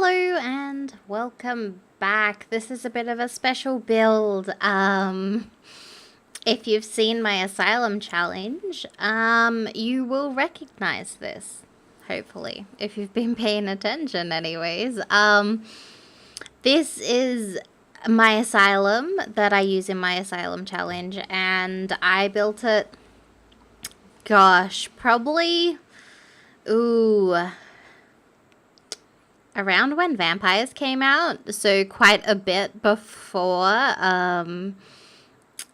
Hello and welcome back. This is a bit of a special build. If you've seen my Asylum challenge, you will recognize this, hopefully, if you've been paying attention anyways. This is my Asylum that I use in my Asylum challenge, and I built it, gosh, probably, around when vampires came out, so quite a bit before I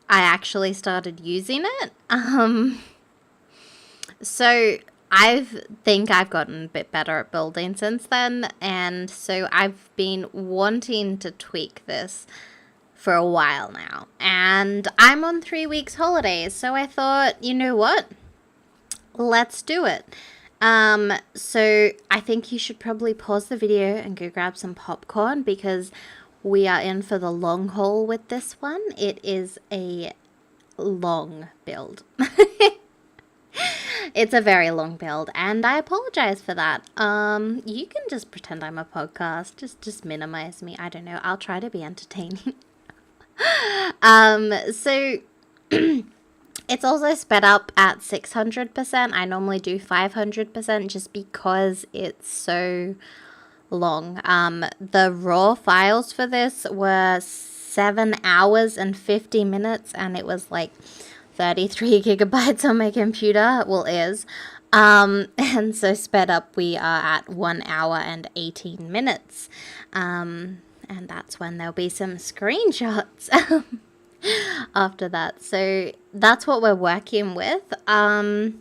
actually started using it. So I think I've gotten a bit better at building since then, and so I've been wanting to tweak this for a while now, and I'm on 3 weeks holidays, so I thought, you know what, let's do it. So I think you should probably pause the video and go grab some popcorn because we are in for the long haul with this one. It is a long build. It's a very long build, and I apologize for that. You can just pretend I'm a podcast. Just minimize me. I don't know. I'll try to be entertaining. So it's also sped up at 600%. I normally do 500% just because it's so long. The raw files for this were 7 hours and 50 minutes, and it was like 33 gigabytes on my computer. Well, is. And so sped up, we are at 1 hour and 18 minutes. And that's when there'll be some screenshots. After that, so that's what we're working with. I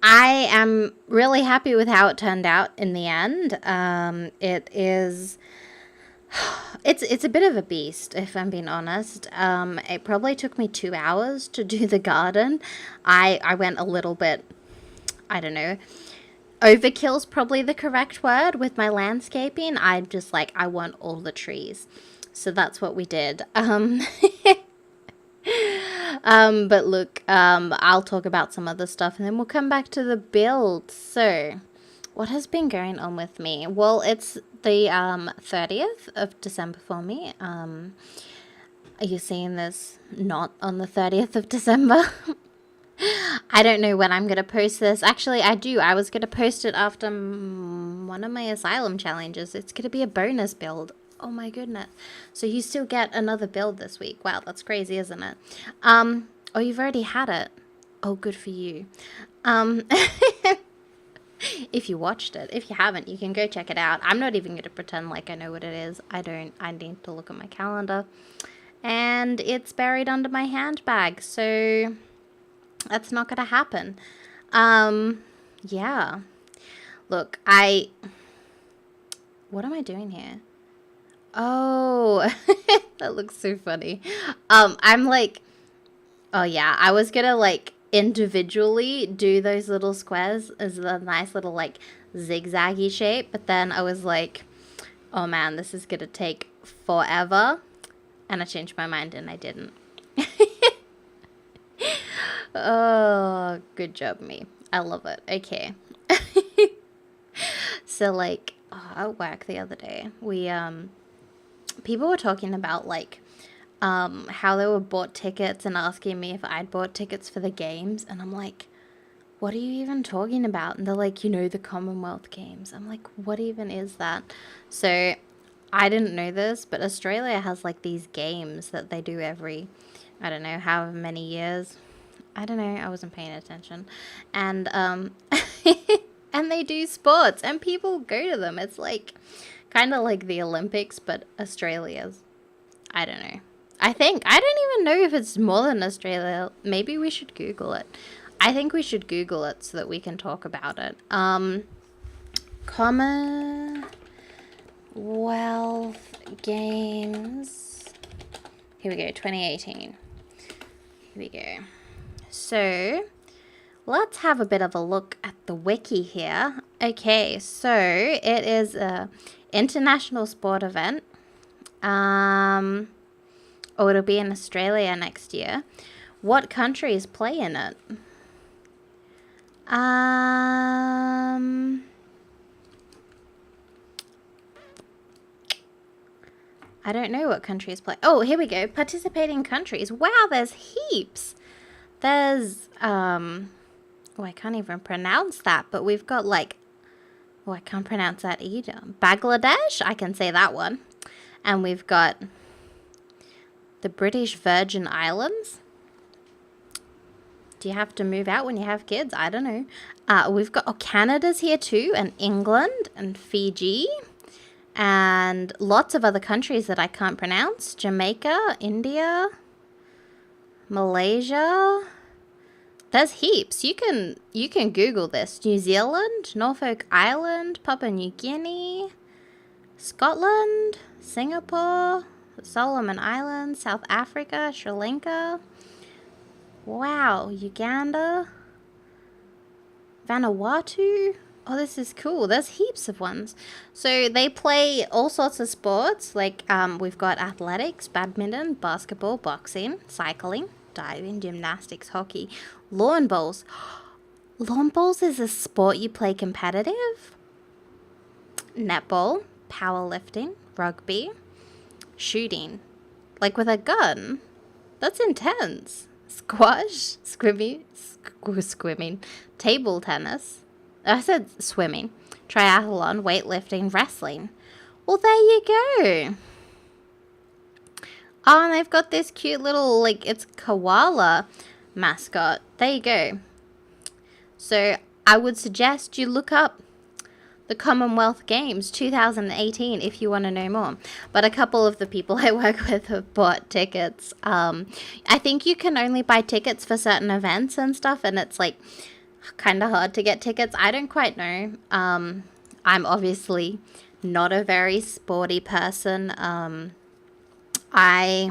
am really happy with how it turned out in the end. It's a bit of a beast, if I'm being honest. It probably took me 2 hours to do the garden. I went a little bit, I don't know, overkill's probably the correct word with my landscaping. I'm just like, I want all the trees. So that's what we did. But look, I'll talk about some other stuff and then we'll come back to the build. So, what has been going on with me? Well, it's the 30th of December for me. Are you seeing this not on the 30th of December? I don't know when I'm going to post this. Actually, I do. I was going to post it after one of my Asylum challenges. It's going to be a bonus build. Oh my goodness. So you still get another build this week. Wow, that's crazy, isn't it? Oh, you've already had it. Oh, good for you. If you watched it. If you haven't, you can go check it out. I'm not even going to pretend like I know what it is. I don't. I need to look at my calendar. And it's buried under my handbag. So that's not going to happen. Yeah. Look, what am I doing here? Oh, that looks so funny. I'm like, oh yeah, I was gonna like individually do those little squares as a nice little like zigzaggy shape, but then I was like, oh man, this is gonna take forever, and I changed my mind and I didn't. Oh, good job me. I love it. Okay. So like, at work the other day, we people were talking about like how they were bought tickets and asking me if I'd bought tickets for the games, and I'm like, what are you even talking about? And they're like, you know, the Commonwealth Games. I'm like, what even is that? So I didn't know this, but Australia has like these games that they do every, I don't know, however many years. I don't know, I wasn't paying attention. And and they do sports and people go to them. It's like kind of like the Olympics, but Australia's. I don't know. I don't even know if it's more than Australia. Maybe we should Google it. I think we should Google it so that we can talk about it. Commonwealth Games. Here we go, 2018. Here we go. So, let's have a bit of a look at the wiki here. Okay, so it is a international sport event. Oh, it'll be in Australia next year. What countries play in it? I don't know what countries play. Oh, here we go. Participating countries. Wow, there's heaps. There's, oh, I can't even pronounce that, but we've got like, oh, I can't pronounce that either. Bangladesh, I can say that one. And we've got the British Virgin Islands. Do you have to move out when you have kids? I don't know. We've got, oh, Canada's here too, and England, and Fiji, and lots of other countries that I can't pronounce. Jamaica, India, Malaysia. There's heaps. You can Google this. New Zealand, Norfolk Island, Papua New Guinea, Scotland, Singapore, Solomon Islands, South Africa, Sri Lanka. Wow, Uganda, Vanuatu. Oh, this is cool. There's heaps of ones. So they play all sorts of sports. Like we've got athletics, badminton, basketball, boxing, cycling, diving, gymnastics, hockey, lawn bowls. Lawn bowls is a sport you play competitive. Netball, powerlifting, rugby, shooting, like with a gun. That's intense. Squash, swimming, table tennis. I said swimming, triathlon, weightlifting, wrestling. Well, there you go. Oh, and they've got this cute little, like, it's koala mascot. There you go. So I would suggest you look up the Commonwealth Games 2018 if you want to know more. But a couple of the people I work with have bought tickets. I think you can only buy tickets for certain events and stuff, and it's like kind of hard to get tickets. I don't quite know. I'm obviously not a very sporty person. I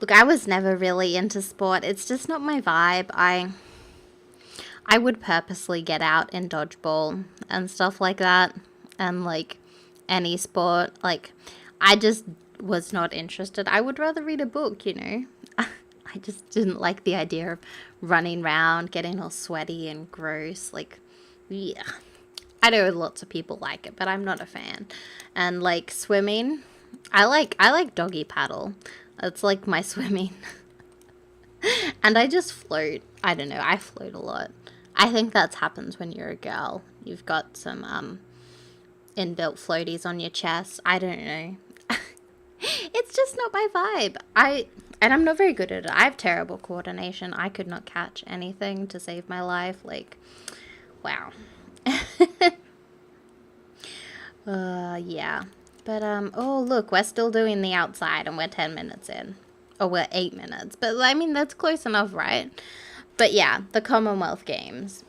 was never really into sport. It's just not my vibe. I would purposely get out in dodgeball and stuff like that, and like any sport. Like, I just was not interested. I would rather read a book, you know. I just didn't like the idea of running around, getting all sweaty and gross. Like, yeah. I know lots of people like it, but I'm not a fan. And like swimming, I like doggy paddle. It's like my swimming. And I just float. I don't know. I float a lot. I think that happens when you're a girl. You've got some inbuilt floaties on your chest. I don't know. It's just not my vibe. And I'm not very good at it. I have terrible coordination. I could not catch anything to save my life. Like, wow. Yeah. But, oh, look, we're still doing the outside and we're 10 minutes in. Or we're 8 minutes. But, I mean, that's close enough, right? But, yeah, the Commonwealth Games.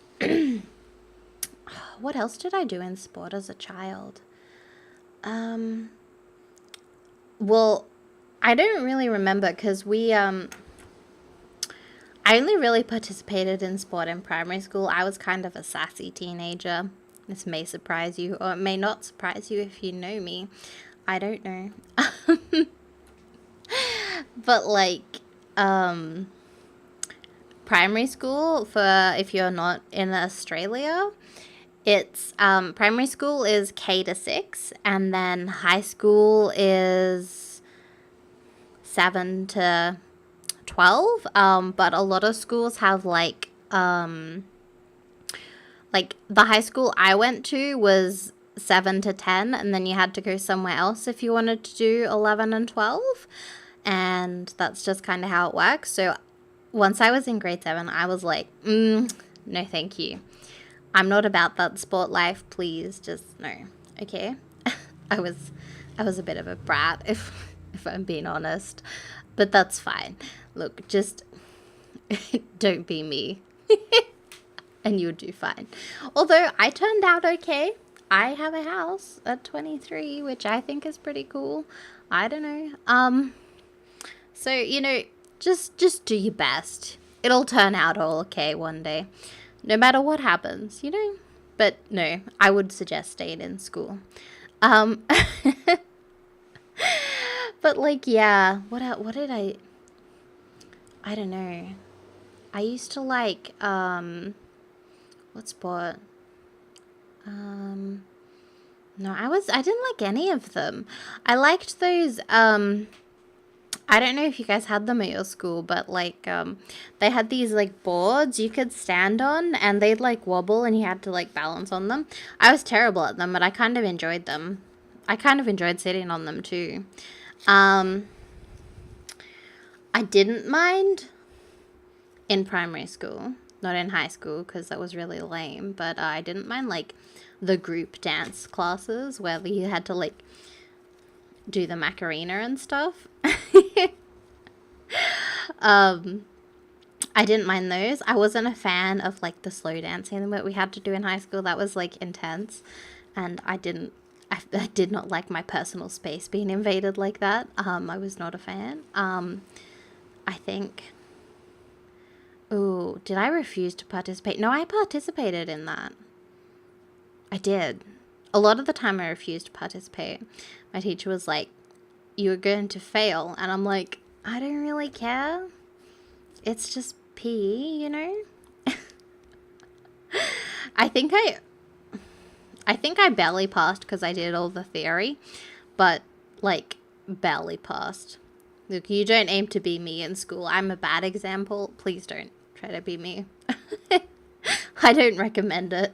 What else did I do in sport as a child? Well, I don't really remember because I only really participated in sport in primary school. I was kind of a sassy teenager. This may surprise you, or it may not surprise you if you know me. I don't know. But like, primary school, for if you're not in Australia, it's primary school is K to 6, and then high school is 7 to 12. But a lot of schools have like the high school I went to was 7 to 10, and then you had to go somewhere else if you wanted to do 11 and 12. And that's just kind of how it works. So once I was in grade 7, I was like, no, thank you. I'm not about that sport life. Please, just no. Okay. I was a bit of a brat, if I'm being honest, but that's fine. Look, just don't be me. And you'll do fine. Although I turned out okay. I have a house at 23, which I think is pretty cool. I don't know. So, you know, just do your best. It'll turn out all okay one day. No matter what happens, you know. But no, I would suggest staying in school. But like, yeah, what did I don't know. I used to like, what sport? No, I didn't like any of them. I liked those, I don't know if you guys had them at your school, but like, they had these like boards you could stand on and they'd like wobble and you had to like balance on them. I was terrible at them, but I kind of enjoyed them. I kind of enjoyed sitting on them too. Um, I didn't mind in primary school, not in high school because that was really lame, but I didn't mind like the group dance classes where you had to like do the Macarena and stuff. I didn't mind those. I wasn't a fan of like the slow dancing that we had to do in high school. That was like intense, and I did not like my personal space being invaded like that. I was not a fan. I think. Ooh, did I refuse to participate? No, I participated in that. I did. A lot of the time I refused to participate. My teacher was like, "You're going to fail," and I'm like, I don't really care. It's just PE, you know? I think I barely passed because I did all the theory, but like barely passed. Look, you don't aim to be me in school. I'm a bad example. Please don't try to be me. I don't recommend it.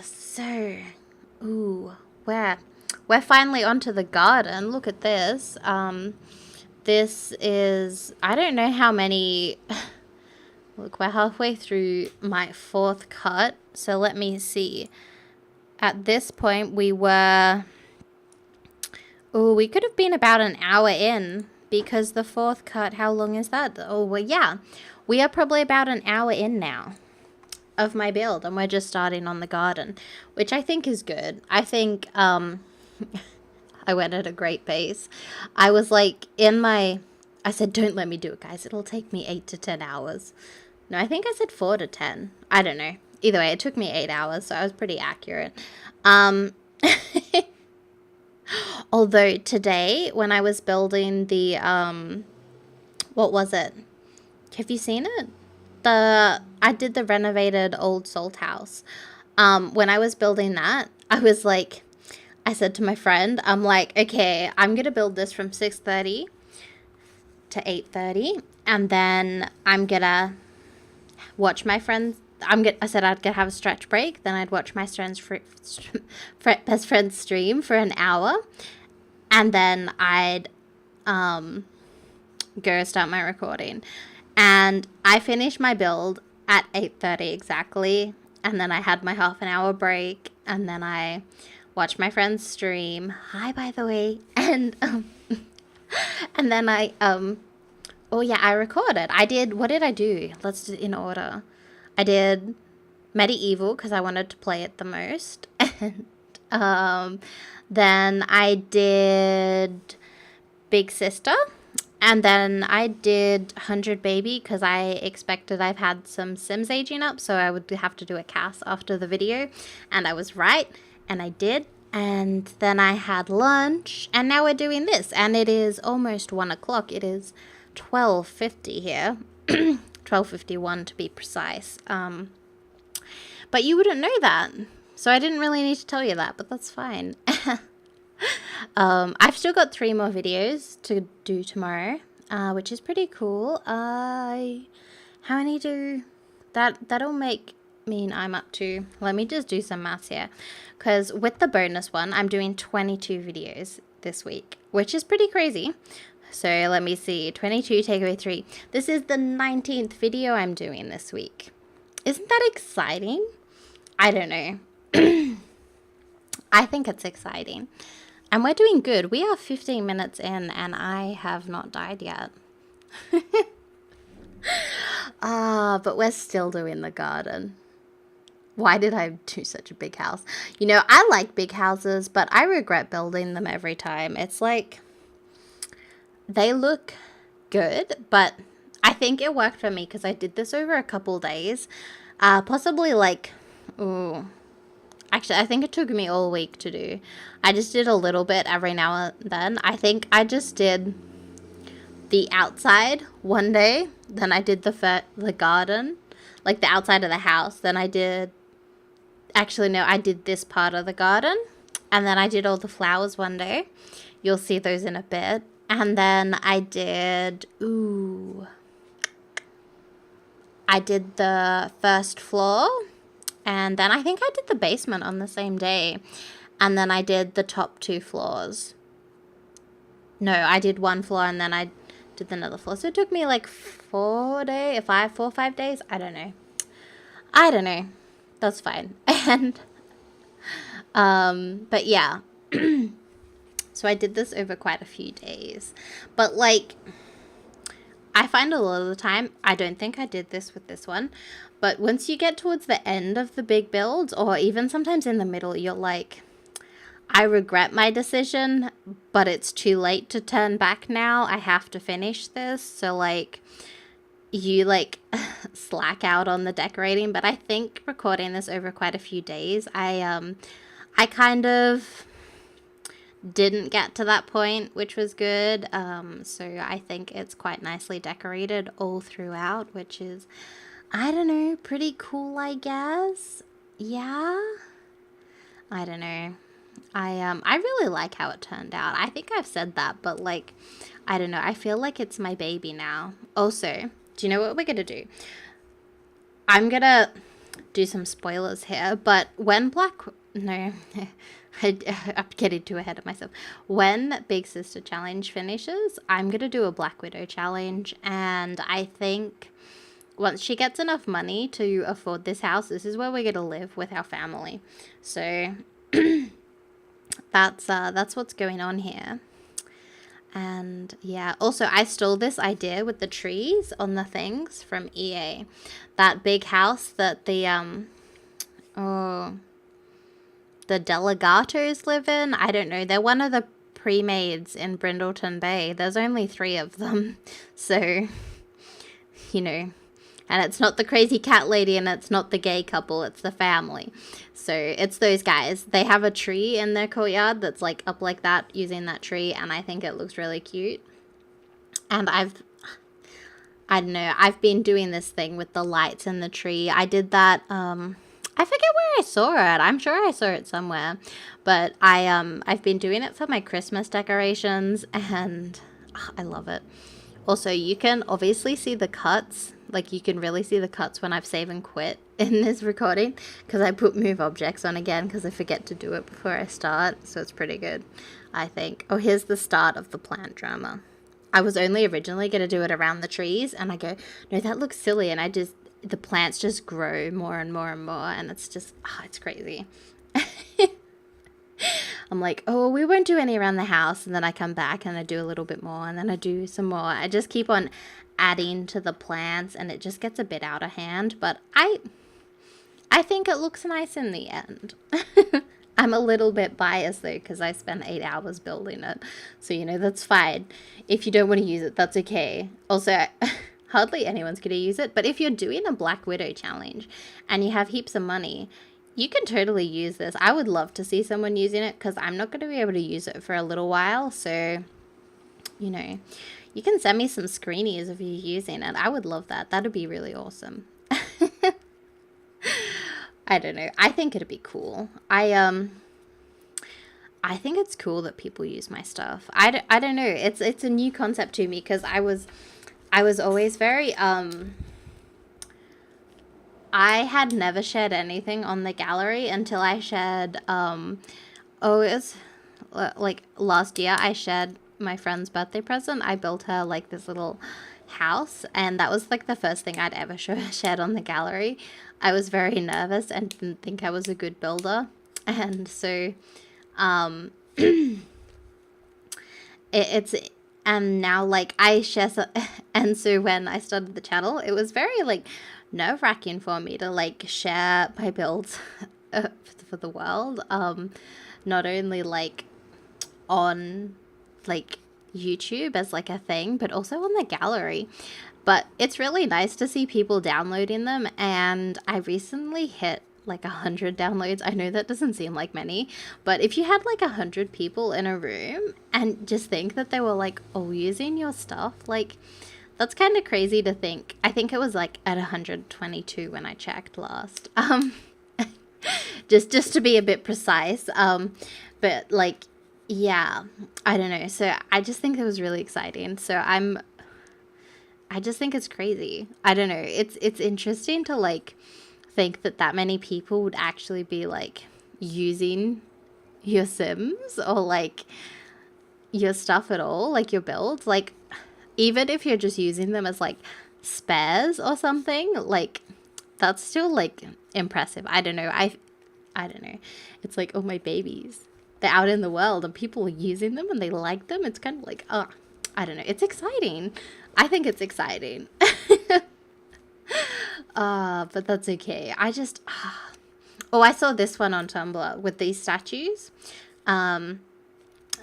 So, ooh, we're finally onto the garden. Look at this. This is, I don't know how many. Look, we're halfway through my 4th cut. So let me see. At this point, we could have been about an hour in because the 4th cut, how long is that? Oh, well, yeah. We are probably about an hour in now of my build, and we're just starting on the garden, which I think is good. I think, I went at a great pace. I was like, I said, don't let me do it, guys. It'll take me 8 to 10 hours. No, I think I said 4 to 10. I don't know. Either way, it took me 8 hours, so I was pretty accurate. Although today, when I was building the, what was it? Have you seen it? I did the renovated old salt house. When I was building that, I said to my friend, I'm like, okay, I'm going to build this from 6:30 to 8:30, and then I'm going to watch my friends. I said I'd have a stretch break, then I'd watch my best friend's stream for an hour, and then I'd go start my recording. And I finished my build at 8:30 exactly, and then I had my half an hour break, and then I watched my friend's stream. Hi, by the way. And and then I recorded. What did I do? Let's do it in order. I did Medieval because I wanted to play it the most. And then I did Big Sister. And then I did 100 Baby because I expected I've had some Sims aging up, so I would have to do a cast after the video. And I was right, and I did. And then I had lunch, and now we're doing this. And it is almost 1 o'clock. It is 12:50 here. 12:51 to be precise. But you wouldn't know that, so I didn't really need to tell you that, but that's fine. I've still got 3 more videos to do tomorrow, which is pretty cool. How many that'll mean I'm up to, let me just do some maths here, because with the bonus one, I'm doing 22 videos this week, which is pretty crazy. So let me see, 22 take away 3. This is the 19th video I'm doing this week. Isn't that exciting? I don't know. I think it's exciting. And we're doing good. We are 15 minutes in and I have not died yet. But we're still doing the garden. Why did I do such a big house? You know, I like big houses, but I regret building them every time. It's like, they look good, but I think it worked for me because I did this over a couple days. Possibly like, actually, I think it took me all week to do. I just did a little bit every now and then. I think I just did the outside one day. Then I did the garden, like the outside of the house. Then I did Actually, no, I did this part of the garden, and then I did all the flowers one day. You'll see those in a bit. And then I did, I did the first floor, and then I think I did the basement on the same day. And then I did the top 2 floors. No, I did 1 floor and then I did another floor. So it took me like 4 or 5 days. I don't know. That's fine. And, but yeah. So I did this over quite a few days. But like, I find a lot of the time, I don't think I did this with this one, but once you get towards the end of the big build, or even sometimes in the middle, you're like, I regret my decision, but it's too late to turn back now. I have to finish this. So like, you like slack out on the decorating. But I think recording this over quite a few days, I kind of didn't get to that point, which was good. So I think it's quite nicely decorated all throughout, which is, I don't know, pretty cool, I guess. Yeah, I don't know. I really like how it turned out. I think I've said that, but like, I don't know. I feel like it's my baby now. Also, do you know what we're gonna do? I'm gonna do some spoilers here, but when no, I'm getting too ahead of myself. When Big Sister Challenge finishes, I'm gonna do a Black Widow challenge, and I think once she gets enough money to afford this house, this is where we're gonna live with our family. So that's what's going on here. And yeah, also I stole this idea with the trees on the things from EA. That big house that the Delegatos live in. I don't know. They're one of the pre-mades in Brindleton Bay. There's only 3 of them. So, you know, and it's not the crazy cat lady and it's not the gay couple. It's the family. So it's those guys. They have a tree in their courtyard that's like up like that using that tree. And I think it looks really cute. And I don't know. I've been doing this thing with the lights in the tree. I did that, I forget where I saw it. I'm sure I saw it somewhere. But I've been doing it for my Christmas decorations, and I love it. Also, you can obviously see the cuts. Like, you can really see the cuts when I've save and quit in this recording, because I put move objects on again because I forget to do it before I start. So it's pretty good, I think. Oh, here's the start of the plant drama. I was only originally going to do it around the trees, and I go, no, that looks silly. And the plants just grow more and more and more, and it's just, it's crazy. I'm like, oh, we won't do any around the house, and then I come back and I do a little bit more, and then I do some more. I just keep on adding to the plants, and it just gets a bit out of hand, but I think it looks nice in the end. I'm a little bit biased though, because I spent 8 hours building it, so you know, that's fine. If you don't want to use it, that's okay. Also, hardly anyone's going to use it, but if you're doing a Black Widow challenge and you have heaps of money, you can totally use this. I would love to see someone using it, because I'm not going to be able to use it for a little while. So, you know, you can send me some screenies if you're using it. I would love that. That'd be really awesome. I don't know. I think it'd be cool. I think it's cool that people use my stuff. I don't know. It's a new concept to me, because I was always very, I had never shared anything on the gallery until I shared, it was like last year I shared my friend's birthday present. I built her like this little house, and that was like the first thing I'd ever shared on the gallery. I was very nervous and didn't think I was a good builder. And so, and now like I share, and so when I started the channel, it was very like nerve-wracking for me to like share my builds for the world, not only like on like YouTube as like a thing, but also on the gallery. But it's really nice to see people downloading them, and I recently hit like 100 downloads. I know that doesn't seem like many, but if you had like 100 people in a room and just think that they were like all using your stuff, like that's kind of crazy to think. I think it was like at 122 when I checked last. just to be a bit precise. But like, yeah, I don't know. So I just think it was really exciting. So I just think it's crazy. I don't know. It's interesting to like think that that many people would actually be like using your Sims or like your stuff at all, like your builds. Like even if you're just using them as like spares or something, like that's still like impressive. I don't know. I don't know. It's like, oh, my babies. They're out in the world and people are using them and they like them. It's kind of like, oh, I don't know. It's exciting. I think it's exciting. But that's okay. Oh, I saw this one on Tumblr with these statues.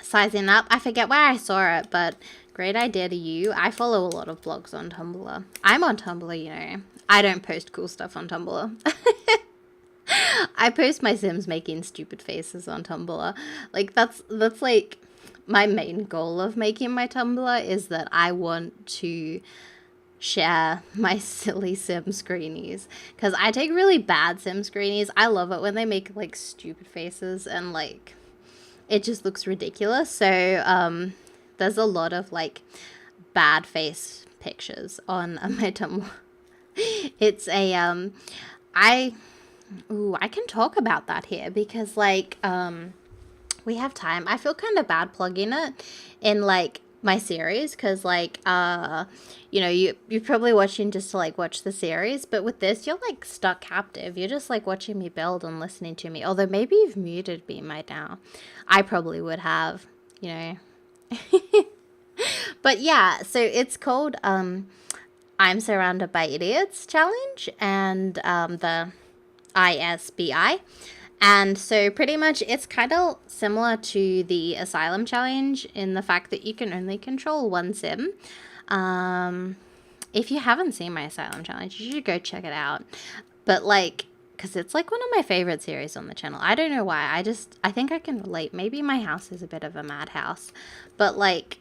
Sizing up. I forget where I saw it, but great idea to you. I follow a lot of blogs on Tumblr. I'm on Tumblr, you know. I don't post cool stuff on Tumblr. I post my Sims making stupid faces on Tumblr. Like that's like my main goal of making my Tumblr is that I want to share my silly Sim screenies, because I take really bad Sim screenies. I love it when they make like stupid faces and like it just looks ridiculous. So there's a lot of like bad face pictures on my Tumblr. It's a I can talk about that here because like we have time. I feel kind of bad plugging it in like my series because like you know, you're probably watching just to like watch the series, but with this you're like stuck captive. You're just like watching me build and listening to me. Although maybe you've muted me right now. I probably would have, you know. But yeah, so it's called I'm Surrounded by Idiots challenge, and the ISBI. And so pretty much it's kind of similar to the Asylum challenge in the fact that you can only control one Sim. If you haven't seen my Asylum challenge, you should go check it out. But like, because it's like one of my favorite series on the channel. I don't know why. I think I can relate. Maybe my house is a bit of a madhouse. But like,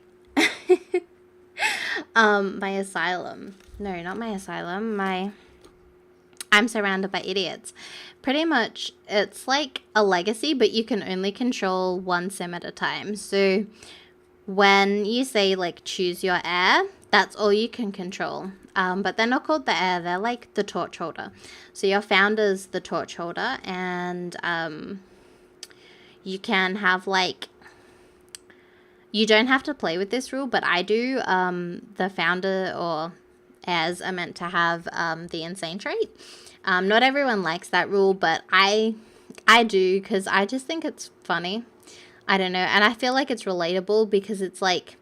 my Asylum. No, not my Asylum. I'm Surrounded by Idiots. Pretty much, it's like a legacy, but you can only control one Sim at a time. So when you say like choose your heir, that's all you can control. But they're not called the heir, they're like the torch holder. So your founder's the torch holder, and you can have like, you don't have to play with this rule, but I do. The founder or heirs are meant to have the insane trait. Not everyone likes that rule, but I do, because I just think it's funny. I don't know, and I feel like it's relatable because it's like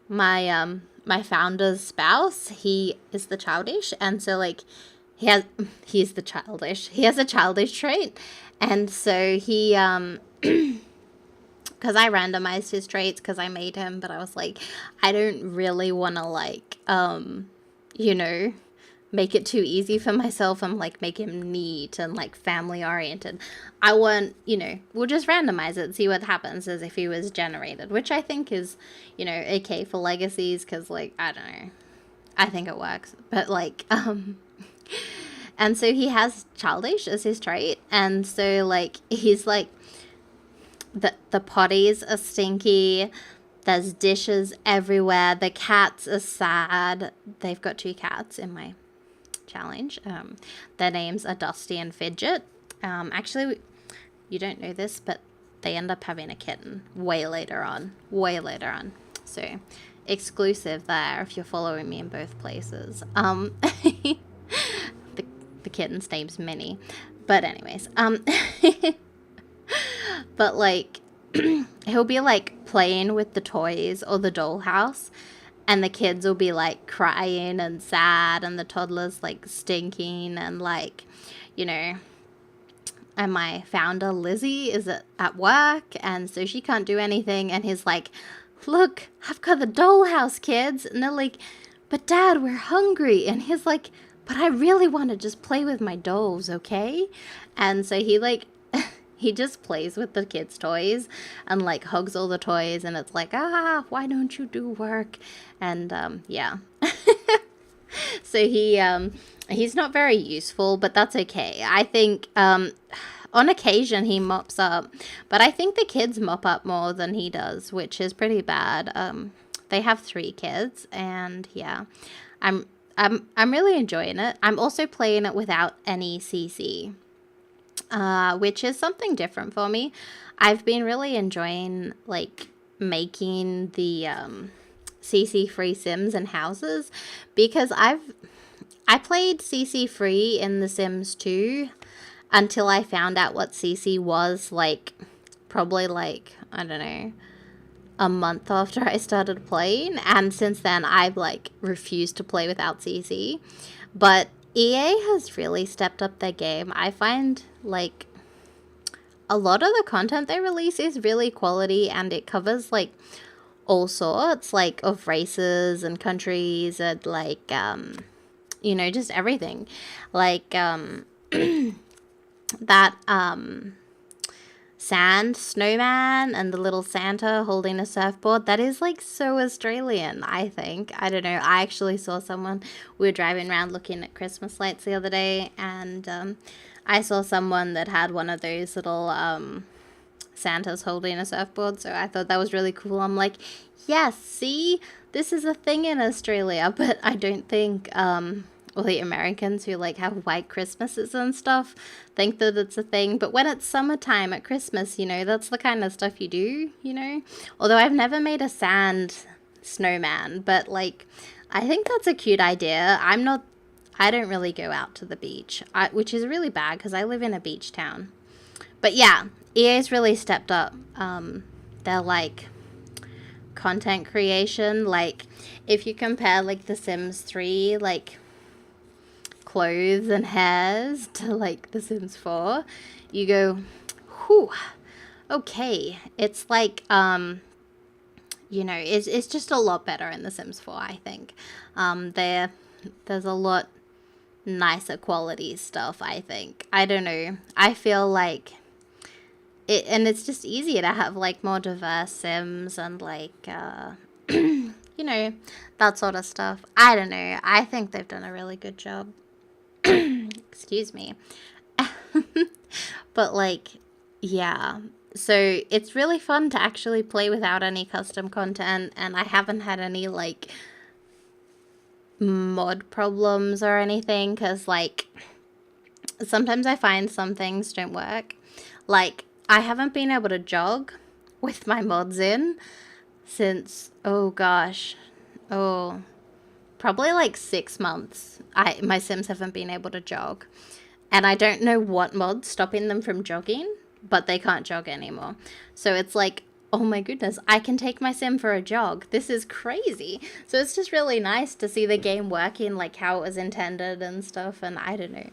my founder's spouse, he is the childish, and so like he's the childish. He has a childish trait, and so he because I randomized his traits because I made him, but I was like, I don't really want to like you know, make it too easy for myself and like make him neat and like family oriented. I want, you know, we'll just randomize it and see what happens as if he was generated, which I think is, you know, okay for legacies, because like, I don't know, I think it works. But like and so he has childish as his trait, and so like he's like the potties are stinky. There's dishes everywhere. The cats are sad. They've got 2 cats in my challenge. Their names are Dusty and Fidget. Actually, you don't know this, but they end up having a kitten way later on. So, exclusive there if you're following me in both places. The kitten's name's Minnie. But anyways, but like, he'll be like playing with the toys or the dollhouse, and the kids will be like crying and sad, and the toddler's like stinking, and like, you know, and my founder Lizzie is at work, and so she can't do anything, and he's like, look, I've got the dollhouse, kids. And they're like, but Dad, we're hungry. And he's like, but I really want to just play with my dolls, okay? And so he like he just plays with the kids' toys and like hugs all the toys, and it's like, why don't you do work? And yeah. So he's not very useful, but that's okay. I think On occasion, he mops up, but I think the kids mop up more than he does, which is pretty bad. They have 3 kids, and yeah, I'm I'm really enjoying it. I'm also playing it without any CC, which is something different for me. I've been really enjoying like making the CC free Sims and houses because I played CC free in The Sims 2 until I found out what CC was, like probably like, I don't know, a month after I started playing, and since then I've like refused to play without CC. But EA has really stepped up their game. I find like a lot of the content they release is really quality, and it covers like all sorts like of races and countries and like you know, just everything. Like that sand snowman and the little Santa holding a surfboard, that is like so Australian, I think. I don't know, I actually saw someone, we were driving around looking at Christmas lights the other day, and I saw someone that had one of those little Santas holding a surfboard, so I thought that was really cool. I'm like, yes, see, this is a thing in Australia. But I don't think all the Americans who like have white Christmases and stuff think that it's a thing. But when it's summertime at Christmas, you know, that's the kind of stuff you do, you know. Although I've never made a sand snowman, but like I think that's a cute idea. I don't really go out to the beach, which is really bad because I live in a beach town. But yeah, EA's really stepped up their like content creation. Like if you compare like The Sims 3 like clothes and hairs to like The Sims 4, you go, whew, okay. It's like you know, it's just a lot better in The Sims 4, I think. There's a lot nicer quality stuff, I think. I don't know. I feel like it, and it's just easier to have like more diverse Sims and like you know, that sort of stuff. I don't know. I think they've done a really good job. Excuse me. But like, yeah. So it's really fun to actually play without any custom content, and I haven't had any like mod problems or anything, because like sometimes I find some things don't work. Like I haven't been able to jog with my mods in since, oh gosh, oh, probably like 6 months. My Sims haven't been able to jog, and I don't know what mod's stopping them from jogging, but they can't jog anymore. So it's like, oh my goodness, I can take my Sim for a jog. This is crazy. So it's just really nice to see the game working like how it was intended and stuff. And I don't know,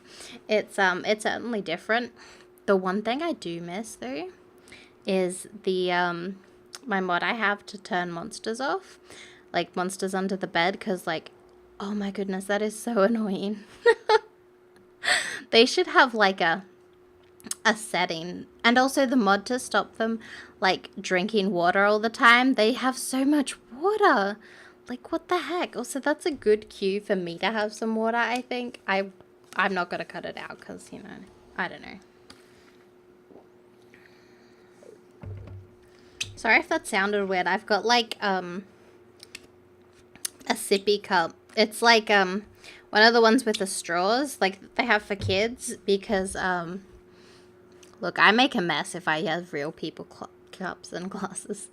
it's certainly different. The one thing I do miss though is the my mod I have to turn monsters off, like monsters under the bed, because like, oh my goodness, that is so annoying. They should have like a setting, and also the mod to stop them like drinking water all the time. They have so much water, like what the heck. Also, that's a good cue for me to have some water. I think I'm not gonna cut it out because, you know, I don't know. Sorry if that sounded weird. I've got like a sippy cup. It's like one of the ones with the straws, like they have for kids, because look, I make a mess if I have real people cups and glasses.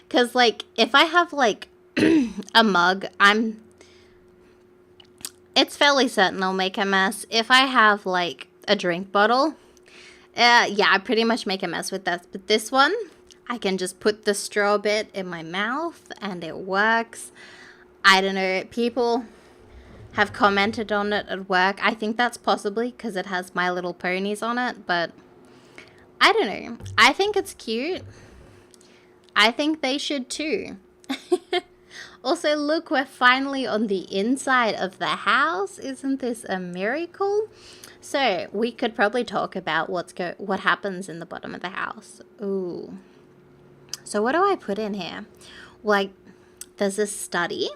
Because, like, if I have, like, a mug, it's fairly certain I'll make a mess. If I have, like, a drink bottle, yeah, I pretty much make a mess with that. But this one, I can just put the straw bit in my mouth, and it works. I don't know, people have commented on it at work. I think that's possibly because it has My Little Ponies on it, but I don't know. I think it's cute. I think they should too. Also, look, we're finally on the inside of the house. Isn't this a miracle? So we could probably talk about what happens in the bottom of the house. Ooh. So what do I put in here? Like, there's a study,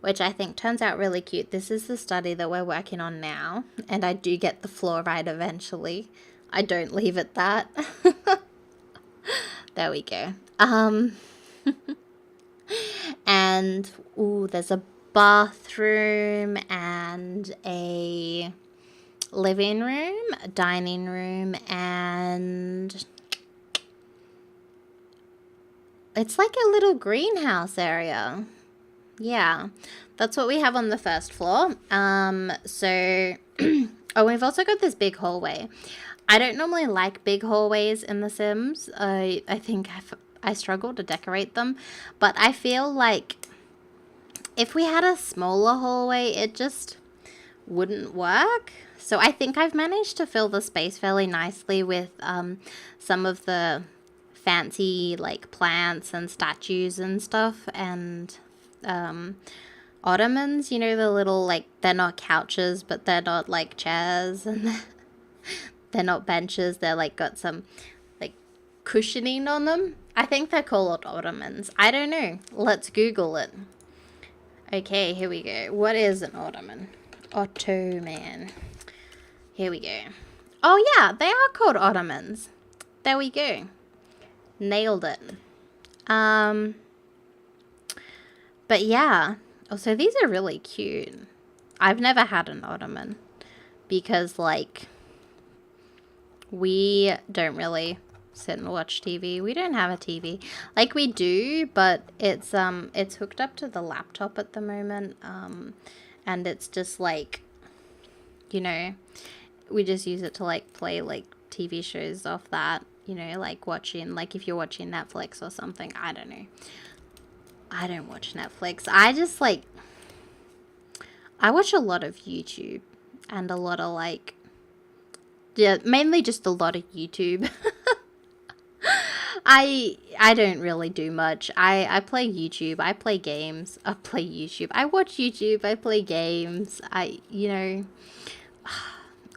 which I think turns out really cute. This is the study that we're working on now, and I do get the floor right eventually. I don't leave it that. There we go. And, ooh, there's a bathroom and a living room, a dining room, and it's like a little greenhouse area. Yeah, that's what we have on the first floor. So, oh, we've also got this big hallway. I don't normally like big hallways in The Sims. I think I struggle to decorate them, but I feel like if we had a smaller hallway, it just wouldn't work. So I think I've managed to fill the space fairly nicely with some of the fancy like plants and statues and stuff, and ottomans, you know, the little, like, they're not couches, but they're not like chairs, and they're not benches. They're like got some like cushioning on them. I think they're called ottomans. I don't know. Let's Google it. Okay, here we go. What is an ottoman? Ottoman. Here we go. Oh yeah, they are called ottomans. There we go. Nailed it. But yeah. Oh, so these are really cute. I've never had an ottoman because, like, we don't really sit and watch TV. We don't have a TV. Like, we do, but it's hooked up to the laptop at the moment. And it's just like, you know, we just use it to like play like TV shows off that, you know, like watching, like if you're watching Netflix or something. I don't know. I don't watch Netflix. I just like, I watch a lot of YouTube and a lot of like, yeah, mainly just a lot of YouTube. I don't really do much. I play YouTube. I play games. I play YouTube. I watch YouTube. I play games. You know.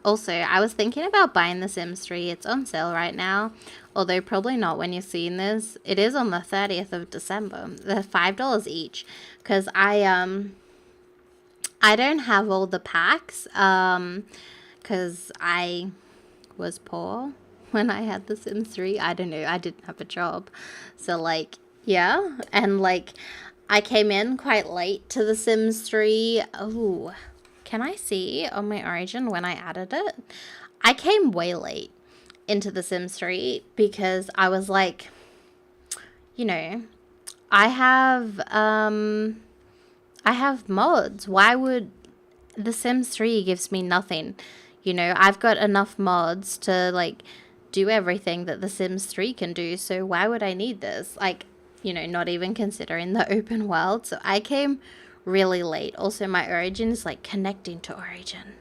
Also, I was thinking about buying The Sims 3. It's on sale right now. Although probably not when you're seeing this. It is on the 30th of December. They're $5 each. Because I don't have all the packs. Because I was poor when I had The Sims 3. I don't know. I didn't have a job. So, like, yeah. And, like, I came in quite late to The Sims 3. Oh, can I see on my Origin when I added it? I came way late into The Sims 3 because I was like, you know, I have mods. Why would The Sims 3 gives me nothing? You know, I've got enough mods to, like, do everything that The Sims 3 can do, so why would I need this? Like, you know, not even considering the open world. So I came really late. Also, my Origin is, like, connecting to Origin.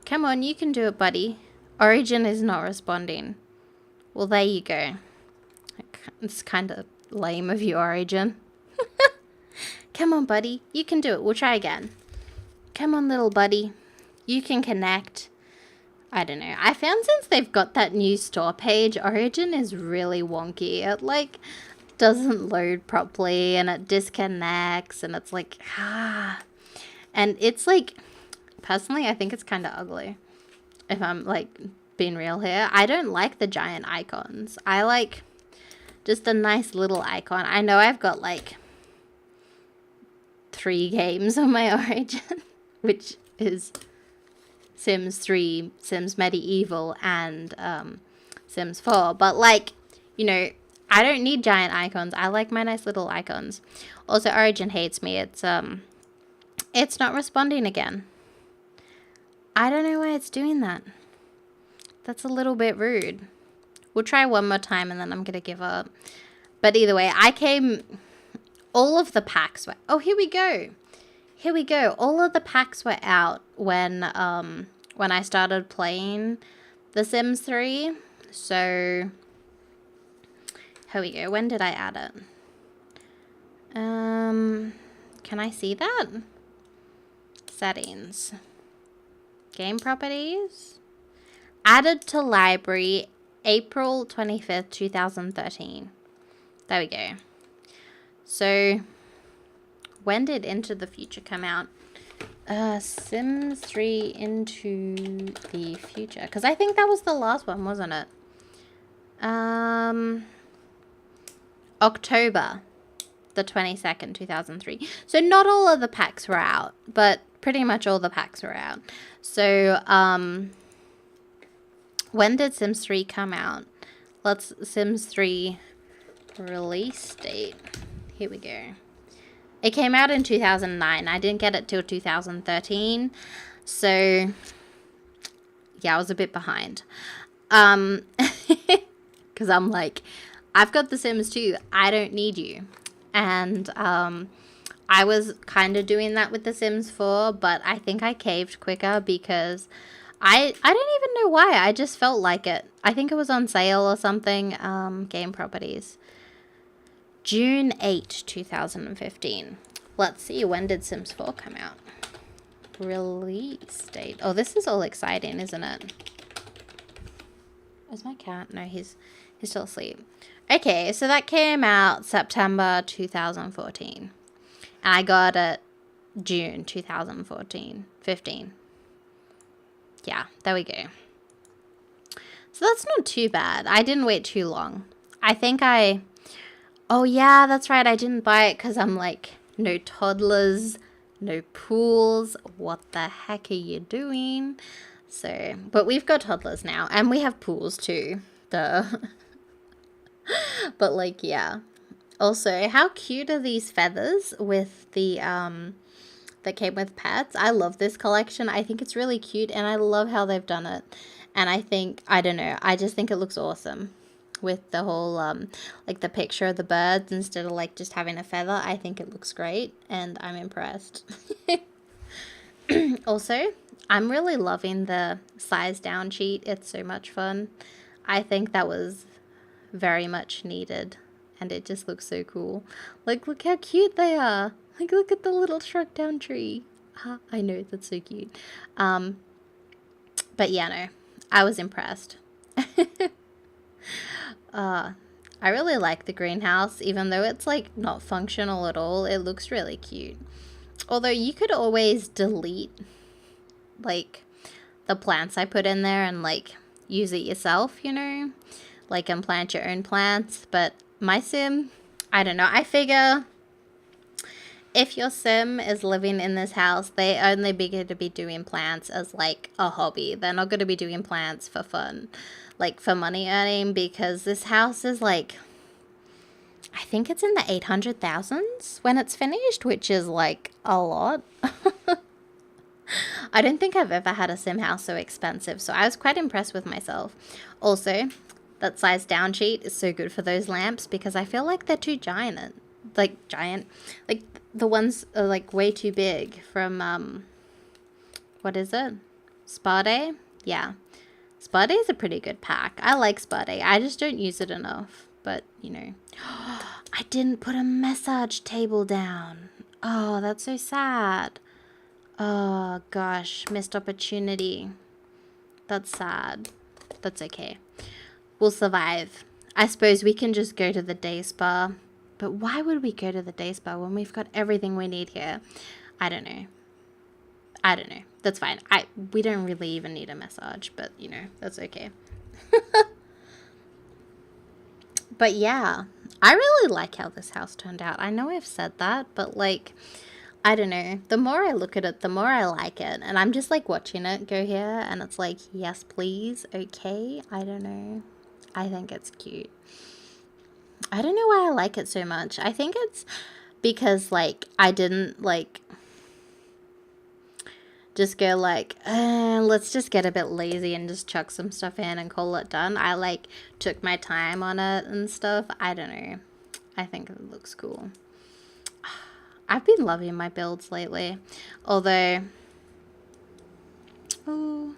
Come on, you can do it, buddy. Origin is not responding. Well, there you go. It's kind of lame of you, Origin. Come on, buddy. You can do it. We'll try again. Come on, little buddy. You can connect. I don't know. I found since they've got that new store page, Origin is really wonky. It, like, doesn't load properly and it disconnects and it's like, And it's, like, personally, I think it's kind of ugly. If I'm, like, being real here. I don't like the giant icons. I like just a nice little icon. I know I've got, like, 3 games on my Origin, which is Sims 3, Sims Medieval, and Sims 4. But, like, you know, I don't need giant icons. I like my nice little icons. Also, Origin hates me. It's not responding again. I don't know why it's doing that. That's a little bit rude. We'll try one more time and then I'm going to give up. But either way, all of the packs were... Oh, here we go. Here we go. All of the packs were out when I started playing The Sims 3. So, here we go. When did I add it? Can I see that? Settings. Game properties. Added to library, April 25th, 2013. There we go. So, when did Into the Future come out? Sims 3 into the future. Because I think that was the last one, wasn't it? October the 22nd, 2003. So not all of the packs were out, but pretty much all the packs were out. So, when did Sims 3 come out? Let's Sims 3 release date. Here we go. It came out in 2009. I didn't get it till 2013. So, yeah, I was a bit behind. Because I'm like, I've got The Sims 2. I don't need you. And I was kind of doing that with The Sims 4, but I think I caved quicker because I don't even know why. I just felt like it. I think it was on sale or something. Game properties. June 8, 2015. Let's see, when did Sims 4 come out? Release date. Oh, this is all exciting, isn't it? Where's my cat? No, he's still asleep. Okay, so that came out September 2014. And I got it June 15. Yeah, there we go. So that's not too bad. I didn't wait too long. I think oh yeah, that's right. I didn't buy it because I'm like, no toddlers, no pools. What the heck are you doing? So, but we've got toddlers now and we have pools too. Duh. But like, yeah. Also, how cute are these feathers with the, that came with pets? I love this collection. I think it's really cute and I love how they've done it. And I think, I don't know, I just think it looks awesome with the whole, like the picture of the birds instead of like just having a feather. I think it looks great and I'm impressed. Also, I'm really loving the size down sheet. It's so much fun. I think that was very much needed and it just looks so cool. Like, look how cute they are. Like, look at the little struck down tree. I know, that's so cute. But yeah, no, I was impressed. I really like the greenhouse, even though it's like not functional at all. It looks really cute. Although you could always delete like the plants I put in there and like use it yourself, you know, like and plant your own plants. But my sim, I don't know. I figure if your sim is living in this house, they only be going to be doing plants as like a hobby. They're not going to be doing plants for fun, like for money earning, because this house is like, I think it's in the 800,000s when it's finished, which is like a lot. I don't think I've ever had a sim house so expensive, so I was quite impressed with myself. Also, that size down sheet is so good for those lamps because I feel like they're too giant. Like the ones are like way too big from, what is it? Spa Day? Yeah. Spa Day is a pretty good pack. I like Spa Day. I just don't use it enough, but you know. I didn't put a massage table down. Oh, that's so sad. Oh gosh, missed opportunity. That's sad. That's okay. We'll survive. I suppose we can just go to the day spa. But why would we go to the day spa when we've got everything we need here? I don't know. That's fine. We don't really even need a massage, but you know, that's okay. But yeah, I really like how this house turned out. I know I've said that, but like, I don't know. The more I look at it, the more I like it. And I'm just like watching it go here and it's like, yes, please. Okay. I don't know. I think it's cute. I don't know why I like it so much. I think it's because like I didn't like just go like, let's just get a bit lazy and just chuck some stuff in and call it done. I like took my time on it and stuff. I don't know. I think it looks cool. I've been loving my builds lately. Although, oh,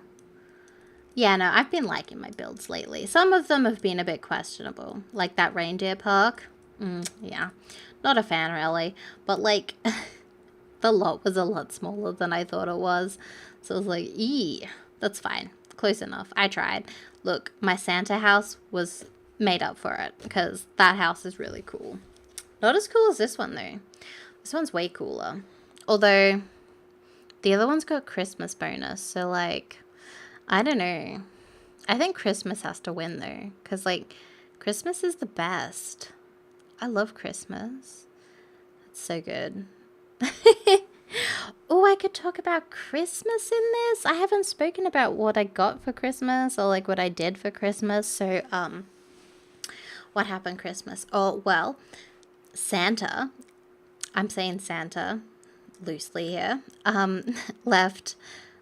yeah, no, I've been liking my builds lately. Some of them have been a bit questionable. Like that reindeer park. Yeah, not a fan really. But like, the lot was a lot smaller than I thought it was. So I was like, that's fine. Close enough. I tried. Look, my Santa house was made up for it because that house is really cool. Not as cool as this one though. This one's way cooler. Although, The other one's got Christmas bonus. So, like, I don't know. I think Christmas has to win, though. Because, like, Christmas is the best. I love Christmas. It's so good. Oh, I could talk about Christmas in this. I haven't spoken about what I got for Christmas or, like, what I did for Christmas. So, what happened Christmas? Oh, well, Santa, I'm saying Santa loosely here, left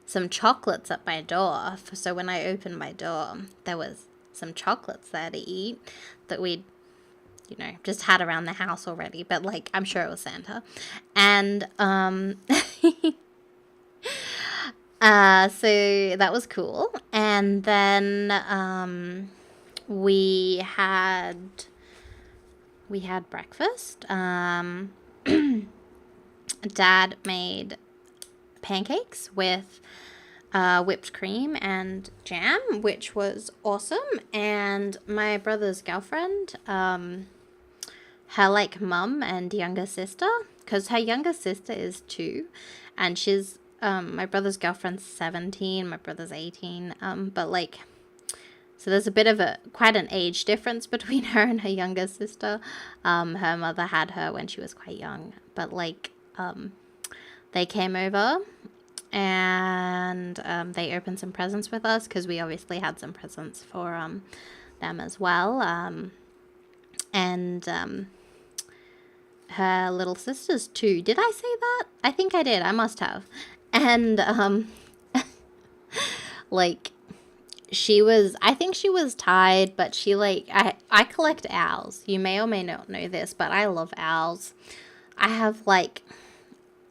some chocolates at my door. So when I opened my door, there was some chocolates there to eat that we'd, just had around the house already. But, like, I'm sure it was Santa. And, so that was cool. And then, we had breakfast. Dad made pancakes with whipped cream and jam, which was awesome. And my brother's girlfriend, her, like, mum and younger sister, because her younger sister is 2, and she's, my brother's girlfriend's 17, my brother's 18, but, like, so there's a bit of quite an age difference between her and her younger sister. Her mother had her when she was quite young, but, like, they came over and they opened some presents with us, because we obviously had some presents for them as well. And her little sister's 2. Did I say that? I think I did. I must have. And like, I think she was tired, but she, like, I collect owls. You may or may not know this, but I love owls. I have, like,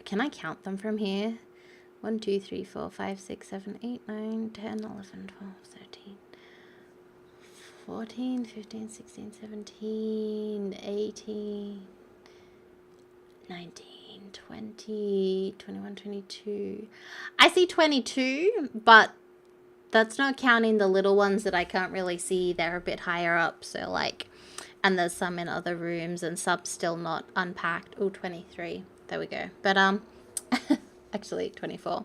can I count them from here? 1, 2, 3, 4, 5, 6, 7, 8, 9, 10, 11, 12, 13, 14, 15, 16, 17, 18, 19, 20, 21, 22. I see 22, but that's not counting the little ones that I can't really see. They're a bit higher up, so, like, and there's some in other rooms and some still not unpacked. Oh, 23. There we go. But, actually 24.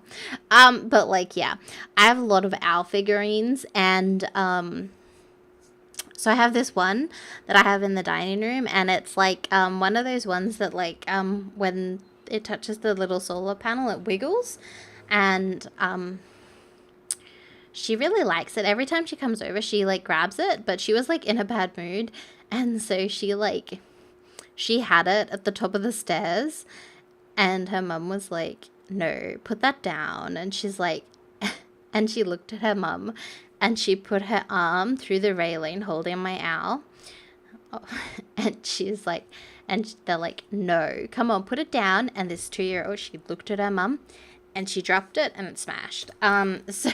But, like, yeah, I have a lot of owl figurines, and, so I have this one that I have in the dining room, and it's, like, one of those ones that, like, when it touches the little solar panel, it wiggles, and, she really likes it. Every time she comes over, she, like, grabs it, but she was, like, in a bad mood, and so she, like, she had it at the top of the stairs, and her mum was like, no, put that down. And she's like, and she looked at her mum, and she put her arm through the railing holding my owl. Oh, and she's like, and they're like, no, come on, put it down. And this 2-year-old, she looked at her mum, and she dropped it, and it smashed. So,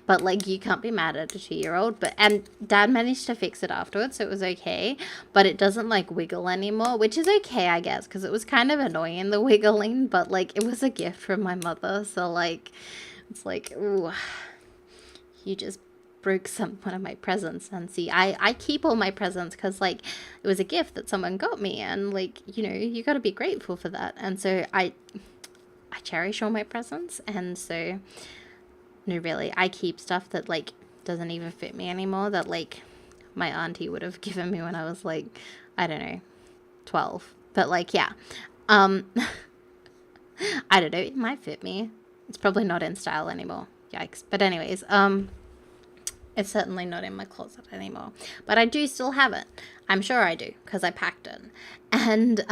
but, like, you can't be mad at a 2-year-old. And Dad managed to fix it afterwards, so it was okay. But it doesn't, like, wiggle anymore, which is okay, I guess, because it was kind of annoying, the wiggling. But, like, it was a gift from my mother, so, like, it's like, ooh, you just broke one of my presents. And see, I keep all my presents because, like, it was a gift that someone got me, and, like, you got to be grateful for that. And so I cherish all my presents, and so, no, really, I keep stuff that, like, doesn't even fit me anymore, that, like, my auntie would have given me when I was, like, I don't know, 12. But, like, yeah, I don't know, it might fit me. It's probably not in style anymore. Yikes. But anyways, it's certainly not in my closet anymore. But I do still have it. I'm sure I do, because I packed it. And,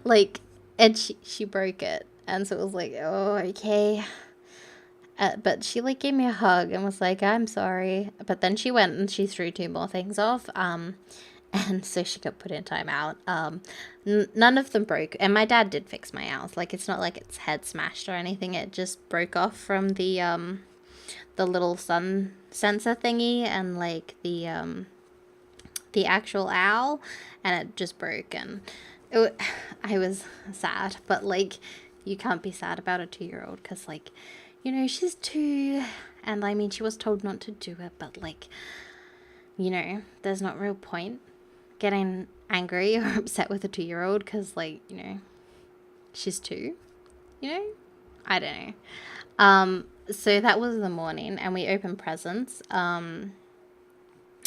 like, and she broke it. And so it was like, oh, okay. But she, like, gave me a hug and was like, I'm sorry. But then she went and she threw 2 more things off. And so she got put in timeout. None of them broke. And my dad did fix my owls. Like, it's not like its head smashed or anything. It just broke off from the little sun sensor thingy and, like, the actual owl. And it just broke. And I was sad. But, like, you can't be sad about a 2-year-old because, like, she's 2. And, I mean, she was told not to do it. But, like, there's not real point getting angry or upset with a 2-year-old because, like, She's 2, you know? I don't know. So that was the morning, and we opened presents.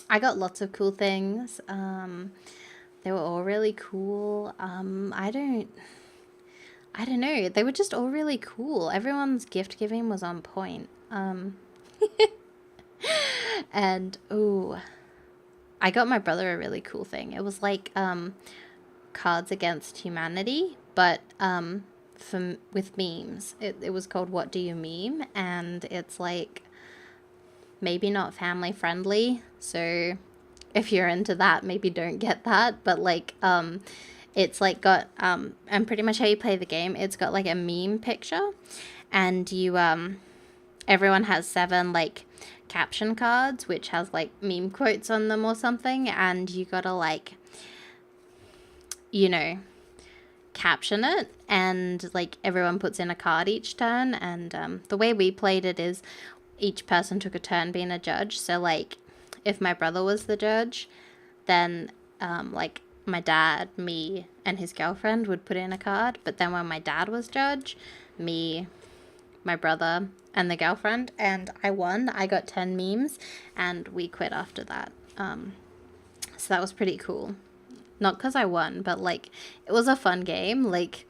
I got lots of cool things. They were all really cool. I don't know. They were just all really cool. Everyone's gift giving was on point. And oh, I got my brother a really cool thing. It was like Cards Against Humanity, but with memes. It was called What Do You Meme? And it's like maybe not family friendly, so if you're into that, maybe don't get that. But like it's like got and pretty much how you play the game, it's got like a meme picture, and you everyone has 7 like caption cards which has like meme quotes on them or something, and you gotta like, you know, caption it, and like everyone puts in a card each turn. And the way we played it is each person took a turn being a judge. So like if my brother was the judge, then like my dad, me, and his girlfriend would put in a card. But then when my dad was judge, me, my brother, and the girlfriend, and I won. I got 10 memes, and we quit after that. So that was pretty cool. Not because I won, but like it was a fun game. Like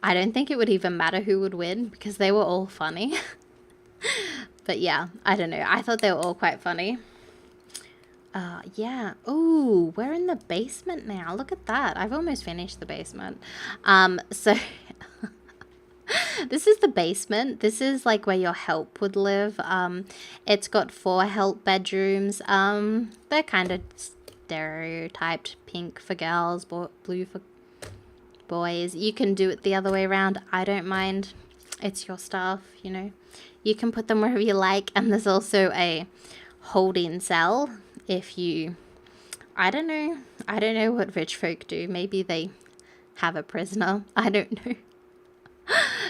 I don't think it would even matter who would win because they were all funny. But yeah, I don't know. I thought they were all quite funny. Yeah. Oh, we're in the basement now. Look at that. I've almost finished the basement. So this is the basement. This is like where your help would live. It's got 4 help bedrooms. They're kind of stereotyped: pink for girls, blue for boys. You can do it the other way around. I don't mind. It's your stuff, you know. You can put them wherever you like. And there's also a holding cell if you, I don't know what rich folk do. Maybe they have a prisoner. I don't know.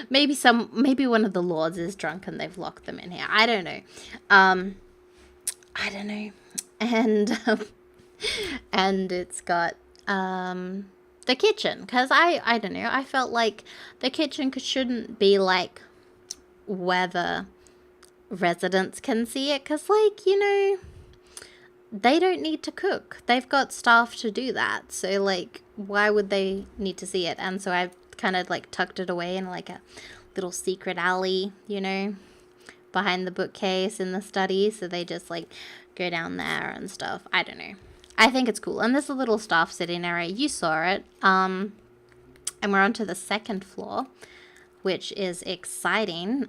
Maybe one of the lords is drunk and they've locked them in here. I don't know. I don't know. And and it's got the kitchen, because I don't know, I felt like the kitchen shouldn't be like where the residents can see it, because like, you know, they don't need to cook. They've got staff to do that. So like, why would they need to see it? And so I've kind of like tucked it away in like a little secret alley, you know, behind the bookcase in the study. So they just like go down there and stuff. I don't know. I think it's cool. And there's a little staff sitting area. You saw it. And we're on to the 2nd floor, which is exciting.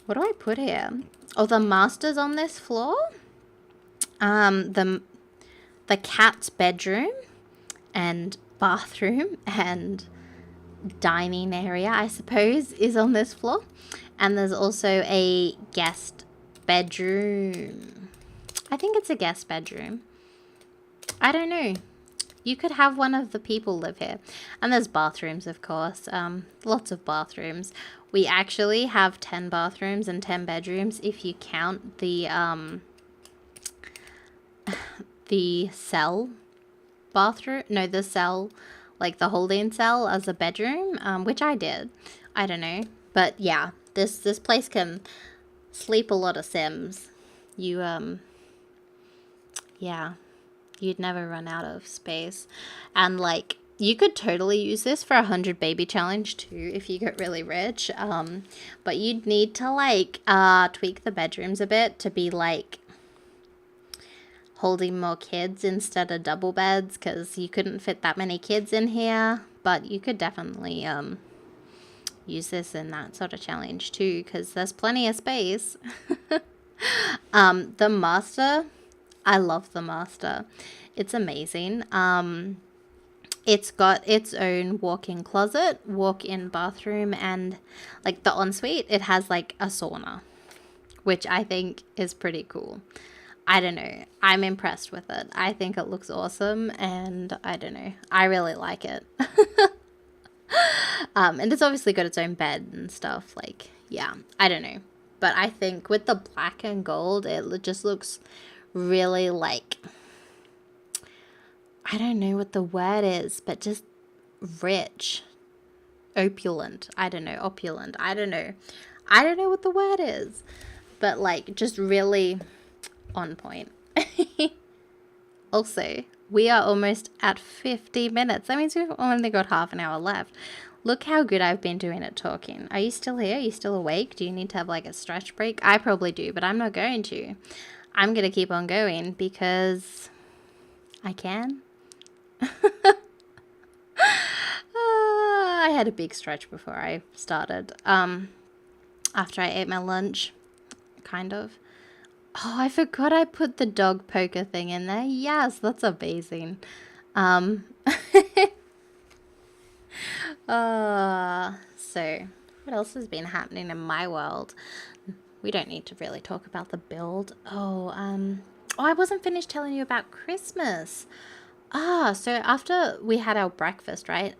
What do I put here? Oh, the master's on this floor. The cat's bedroom and bathroom and dining area, I suppose, is on this floor. And there's also a guest bedroom. I think it's a guest bedroom. I don't know. You could have one of the people live here. And there's bathrooms, of course. Lots of bathrooms. We actually have 10 bathrooms and 10 bedrooms if you count the cell bathroom. No, the cell, like the holding cell as a bedroom, which I did. I don't know. But yeah, this place can sleep a lot of Sims. You, yeah, you'd never run out of space. And like, you could totally use this for 100 baby challenge too if you get really rich. But you'd need to like tweak the bedrooms a bit to be like holding more kids instead of double beds, because you couldn't fit that many kids in here. But you could definitely use this in that sort of challenge too, because there's plenty of space. The master, I love the master. It's amazing. It's got its own walk-in closet, walk-in bathroom, and like the ensuite, it has like a sauna, which I think is pretty cool. I don't know. I'm impressed with it. I think it looks awesome, and I don't know. I really like it. And it's obviously got its own bed and stuff. Like, yeah, I don't know. But I think with the black and gold, it just looks really like, I don't know what the word is, but just rich opulent. I don't know, opulent. I don't know. I don't know what the word is, but like just really on point. Also, we are almost at 50 minutes. That means we've only got half an hour left. Look how good I've been doing at talking. Are you still here? Are you still awake? Do you need to have like a stretch break? I probably do, but I'm not going to. I'm going to keep on going because I can. I had a big stretch before I started. After I ate my lunch, kind of. Oh, I forgot I put the dog poker thing in there. Yes, that's amazing. So what else has been happening in my world? We don't need to really talk about the build. Oh, I wasn't finished telling you about Christmas. So after we had our breakfast, right?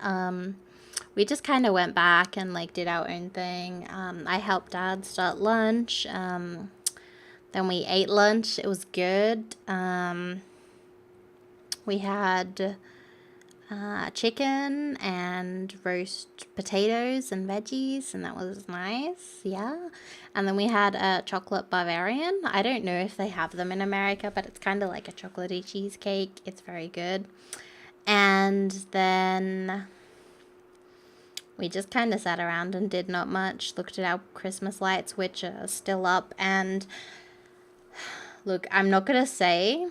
We just kind of went back and like did our own thing. I helped Dad start lunch. Then we ate lunch. It was good. We had chicken and roast potatoes and veggies, and that was nice. Yeah. And then we had a chocolate Bavarian. I don't know if they have them in America, but it's kind of like a chocolatey cheesecake. It's very good. And then we just kind of sat around and did not much. Looked at our Christmas lights, which are still up. And look, I'm not going to say,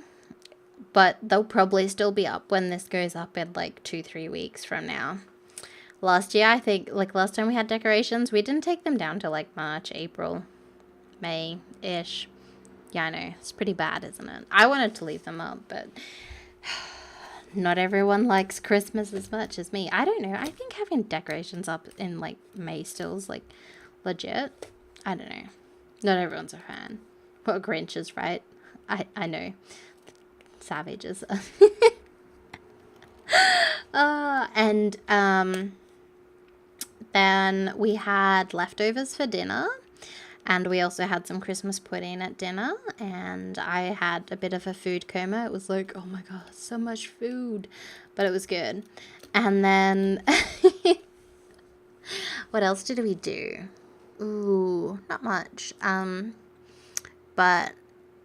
but they'll probably still be up when this goes up in like 2-3 weeks from now. Last year, I think, like last time we had decorations, we didn't take them down till like March, April, May-ish. Yeah, I know. It's pretty bad, isn't it? I wanted to leave them up, but not everyone likes Christmas as much as me. I don't know. I think having decorations up in like May still is like legit. I don't know. Not everyone's a fan. Well, Grinches, right? I know. Savages. And then we had leftovers for dinner. And we also had some Christmas pudding at dinner. And I had a bit of a food coma. It was like, oh my God, so much food. But it was good. And then what else did we do? Ooh, not much. But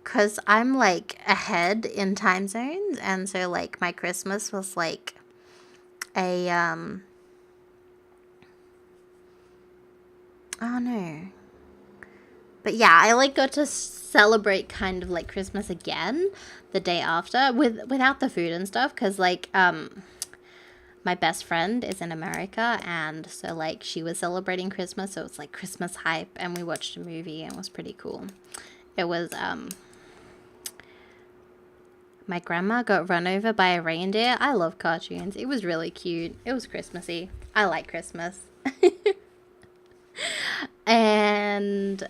because I'm like ahead in time zones, and so like my Christmas was like a oh no, but yeah, I like got to celebrate kind of like Christmas again the day after without the food and stuff, because like my best friend is in America, and so like she was celebrating Christmas, so it's like Christmas hype, and we watched a movie and it was pretty cool. It was my grandma got run over by a reindeer. I love cartoons. It was really cute. It was Christmassy. I like Christmas. And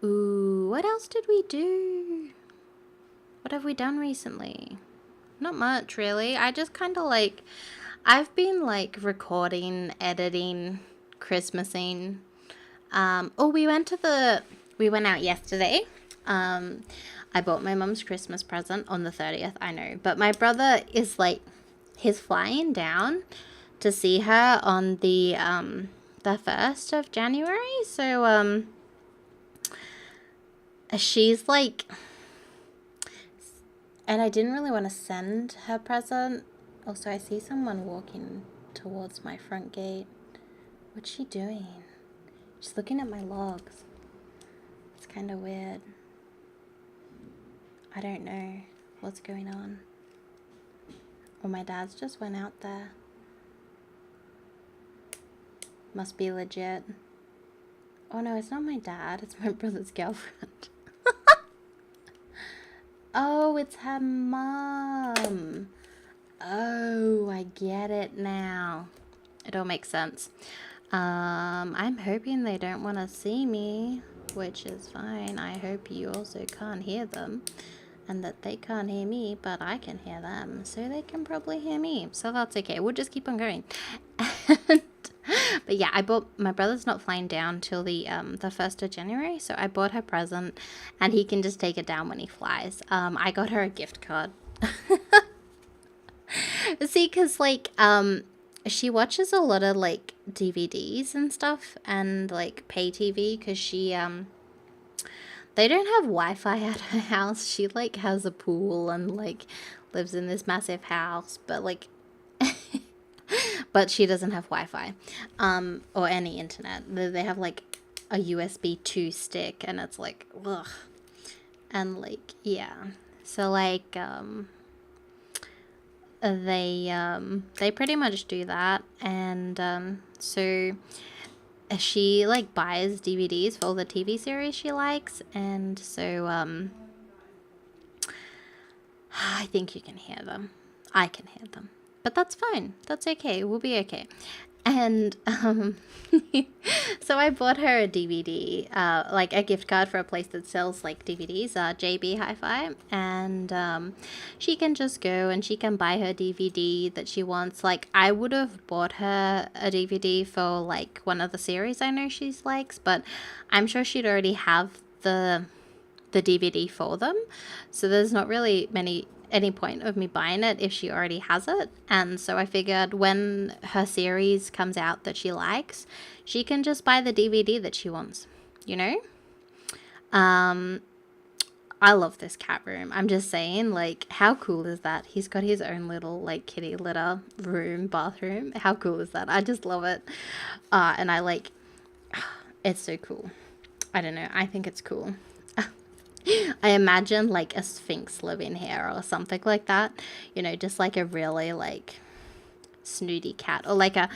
ooh, what else did we do? What have we done recently? Not much, really. I just kind of like, I've been like recording, editing, Christmasing. We went out yesterday. I bought my mum's Christmas present on the 30th, I know. But my brother is like, he's flying down to see her on the 1st of January. So, she's like, and I didn't really want to send her present. Also, I see someone walking towards my front gate. What's she doing? She's looking at my logs. It's kind of weird. I don't know what's going on. Or my dad's just went out there. Must be legit. Oh no, it's not my dad. It's my brother's girlfriend. Oh, it's her mom. Oh, I get it now. It all makes sense. I'm hoping they don't want to see me, which is fine. I hope you also can't hear them, and that they can't hear me, but I can hear them, so they can probably hear me. So that's okay. We'll just keep on going. But yeah, my brother's not flying down till the 1st of January, so I bought her present, and he can just take it down when he flies. I got her a gift card. See, because like she watches a lot of like DVDs and stuff and like pay TV because they don't have Wi-Fi at her house. She like has a pool and like lives in this massive house, but like but she doesn't have Wi-Fi or any internet. They have like a USB 2 stick and it's like ugh. And like yeah. So like they pretty much do that, and so she like buys DVDs for all the TV series she likes, and so I think you can hear them. I can hear them. But that's fine. That's okay. We'll be okay. And so I bought her a DVD, like a gift card for a place that sells like DVDs, JB Hi-Fi, and she can just go and she can buy her DVD that she wants. Like I would have bought her a DVD for like one of the series I know she likes, but I'm sure she'd already have the DVD for them, so there's not really any point of me buying it if she already has it. And so I figured when her series comes out that she likes, she can just buy the DVD that she wants, you know? I love this cat room. I'm just saying, like, how cool is that? He's got his own little, like, kitty litter bathroom. How cool is that? I just love it. And I like, it's so cool. I don't know. I think it's cool. I imagine like a sphinx living here or something like that, you know, just like a really like snooty cat, or like a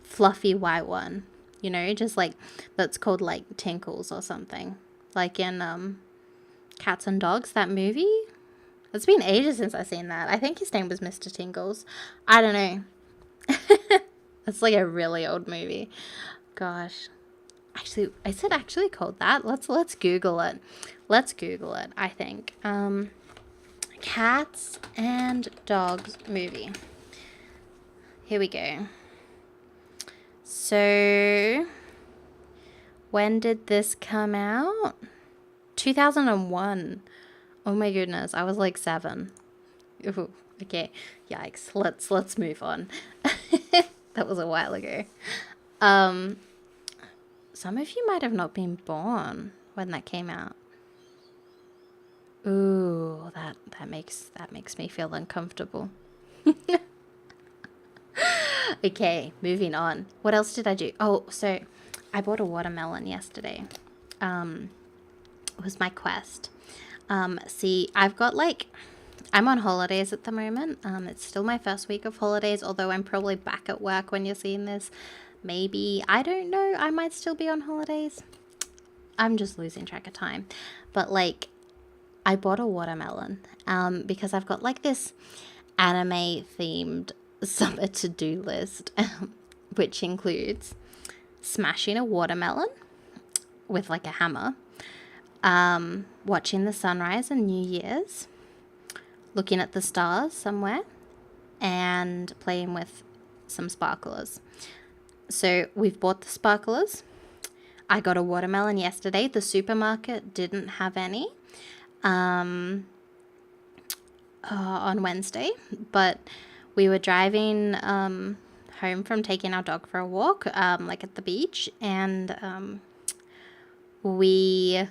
fluffy white one, you know, just like that's called like Tinkles or something, like in Cats and Dogs, that movie. It's been ages since I've seen that. I think his name was Mr. Tingles. I don't know. It's like a really old movie. Gosh. Actually, is it actually called that? Let's Google it. Let's Google it, I think. Cats and Dogs movie. Here we go. So, when did this come out? 2001. Oh my goodness, I was like 7. Ooh, okay, yikes. Let's move on. That was a while ago. Some of you might have not been born when that came out. Ooh, that makes me feel uncomfortable. Okay, moving on. What else did I do? Oh, so I bought a watermelon yesterday. It was my quest. See, I've got like, I'm on holidays at the moment. It's still my first week of holidays, although I'm probably back at work when you're seeing this. Maybe, I don't know, I might still be on holidays. I'm just losing track of time. But like, I bought a watermelon because I've got like this anime themed summer to-do list, which includes smashing a watermelon with like a hammer, watching the sunrise on New Year's, looking at the stars somewhere, and playing with some sparklers. So we've bought the sparklers. I got a watermelon yesterday. The supermarket didn't have any on Wednesday, but we were driving home from taking our dog for a walk, like at the beach, and my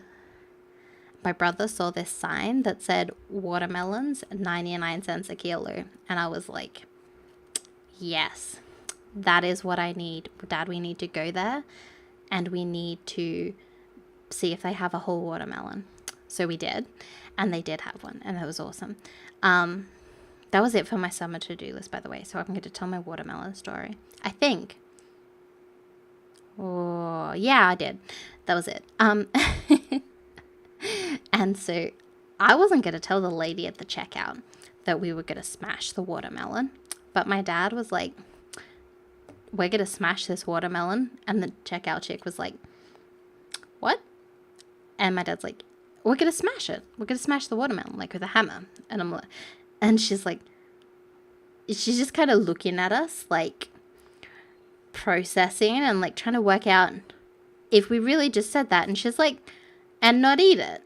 brother saw this sign that said watermelons 99 cents a kilo, and I was like, yes, that is what I need. Dad, we need to go there and we need to see if they have a whole watermelon. So we did, and they did have one, and that was awesome. That was it for my summer to-do list, by the way. So I'm going to tell my watermelon story, I think. Oh, yeah, I did. That was it. And so I wasn't going to tell the lady at the checkout that we were going to smash the watermelon, but my dad was like, we're going to smash this watermelon. And the checkout chick was like, what? And my dad's like, we're going to smash it. We're going to smash the watermelon, like with a hammer. And I'm like, and she's like, she's just kind of looking at us, like processing and like trying to work out if we really just said that. And she's like, and not eat it.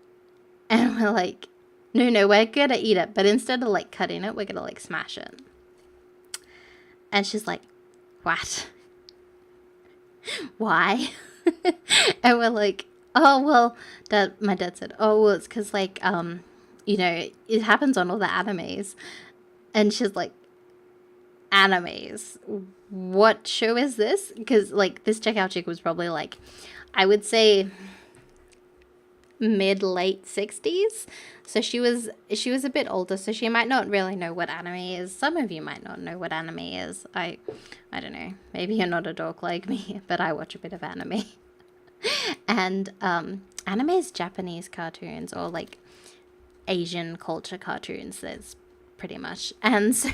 And we're like, no, we're going to eat it. But instead of like cutting it, we're going to like smash it. And she's like, what? Why? And we're like, oh, well, my dad said, oh, well, it's because, like, you know, it happens on all the animes. And she's like, animes? What show is this? Because, like, this checkout chick was probably, like, I would say mid-late 60s. So she was a bit older, so she might not really know what anime is. Some of you might not know what anime is. I don't know. Maybe you're not a dork like me, but I watch a bit of anime. And anime is Japanese cartoons, or like Asian culture cartoons. There's pretty much. And so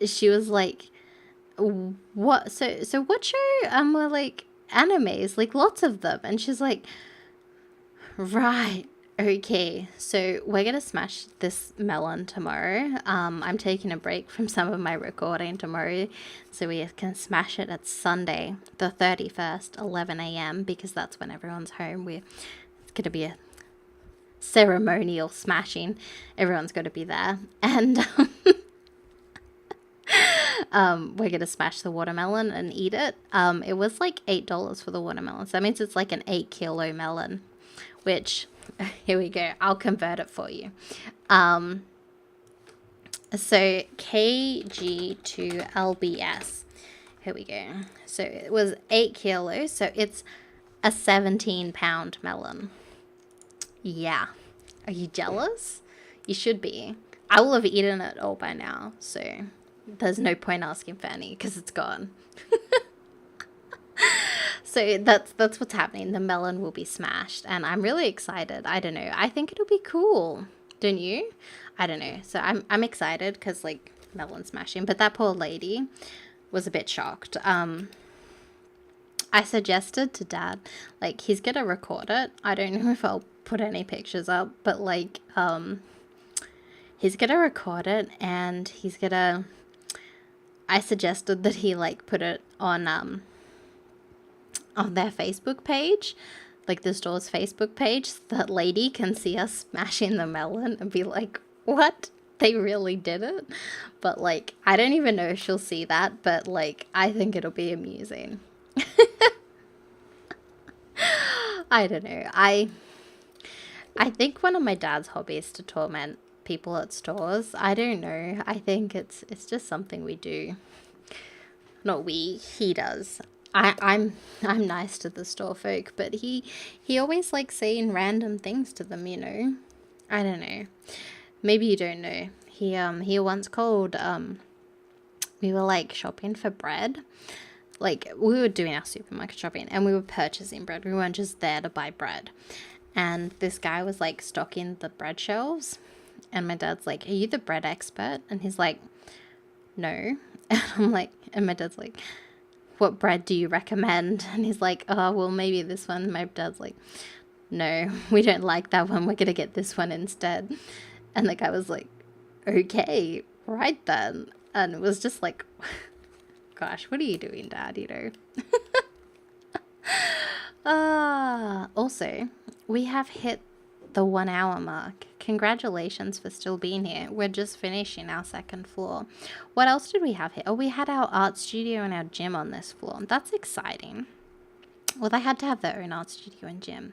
she was like, what, so what show? We're like, animes, like lots of them. And she's like, right, okay, so we're gonna smash this melon tomorrow. I'm taking a break from some of my recording tomorrow, so we can smash it at Sunday the 31st, 11 a.m, because that's when everyone's home. It's gonna be a ceremonial smashing. Everyone's got to be there. And we're gonna smash the watermelon and eat it. It was like $8 for the watermelon, so that means it's like an 8-kilo melon, which, here we go, I'll convert it for you. So kg to lbs, here we go. So it was 8 kilos, so it's a 17-pound melon. Yeah, are you jealous? You should be. I will have eaten it all by now, so there's no point asking for any because it's gone. So that's what's happening. The melon will be smashed, and I'm really excited. I don't know. I think it'll be cool. Don't you? I don't know. So I'm excited because, like, melon smashing. But that poor lady was a bit shocked. I suggested to Dad, like, he's gonna record it. I don't know if I'll put any pictures up, but like, he's gonna record it, and he's gonna. I suggested that he like put it on their Facebook page, like the store's Facebook page, so that lady can see us smashing the melon and be like, what? They really did it? But like, I don't even know if she'll see that, but like, I think it'll be amusing. I don't know. I think one of my dad's hobbies to torment people at stores. I don't know. I think it's just something we do. Not we, he does. I'm nice to the store folk, but he always likes saying random things to them, you know. I don't know. Maybe you don't know. He once called, we were like shopping for bread. Like, we were doing our supermarket shopping and we were purchasing bread. We weren't just there to buy bread. And this guy was like stocking the bread shelves. And my dad's like, are you the bread expert? And he's like, no. And I'm like, and my dad's like, what bread do you recommend? And he's like, oh, well, maybe this one. My dad's like, no, we don't like that one. We're going to get this one instead. And the guy was like, okay, right then. And it was just like, gosh, what are you doing, Dad, you know? Also, we have hit the 1 hour mark. Congratulations for still being here. We're just finishing our second floor. What else did we have here? Oh, we had our art studio and our gym on this floor. That's exciting. Well, they had to have their own art studio and gym.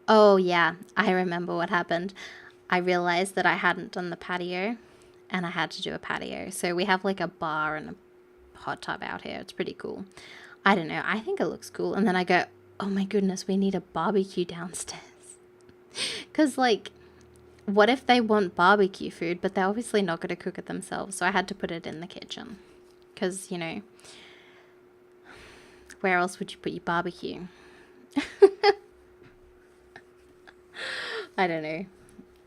Oh, yeah. I remember what happened. I realized that I hadn't done the patio, and I had to do a patio. So we have like a bar and a hot tub out here. It's pretty cool. I don't know. I think it looks cool. And then I go, oh my goodness, we need a barbecue downstairs. Because, like, what if they want barbecue food, but they're obviously not going to cook it themselves? So I had to put it in the kitchen. Because, you know, where else would you put your barbecue? I don't know.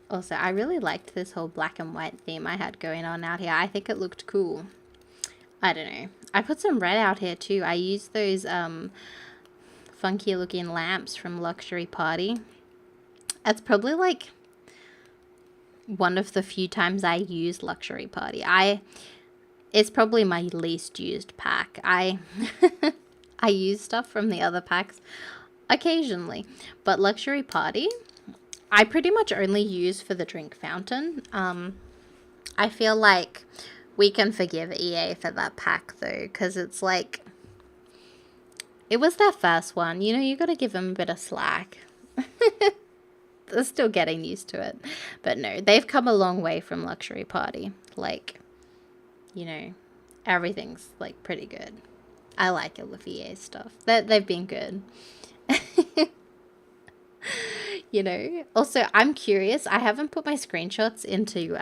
Also, I really liked this whole black and white theme I had going on out here. I think it looked cool. I don't know. I put some red out here too. I used those funky looking lamps from Luxury Party. That's probably like one of the few times I use Luxury Party. It's probably my least used pack. I use stuff from the other packs occasionally, but Luxury Party, I pretty much only use for the drink fountain. I feel like we can forgive EA for that pack though, because it's like, it was their first one. You know, you got to give them a bit of slack. They're still getting used to it. But no, they've come a long way from Luxury Party. Like, you know, everything's like pretty good. I like it with EA stuff. They've been good. You know, also I'm curious. I haven't put my screenshots into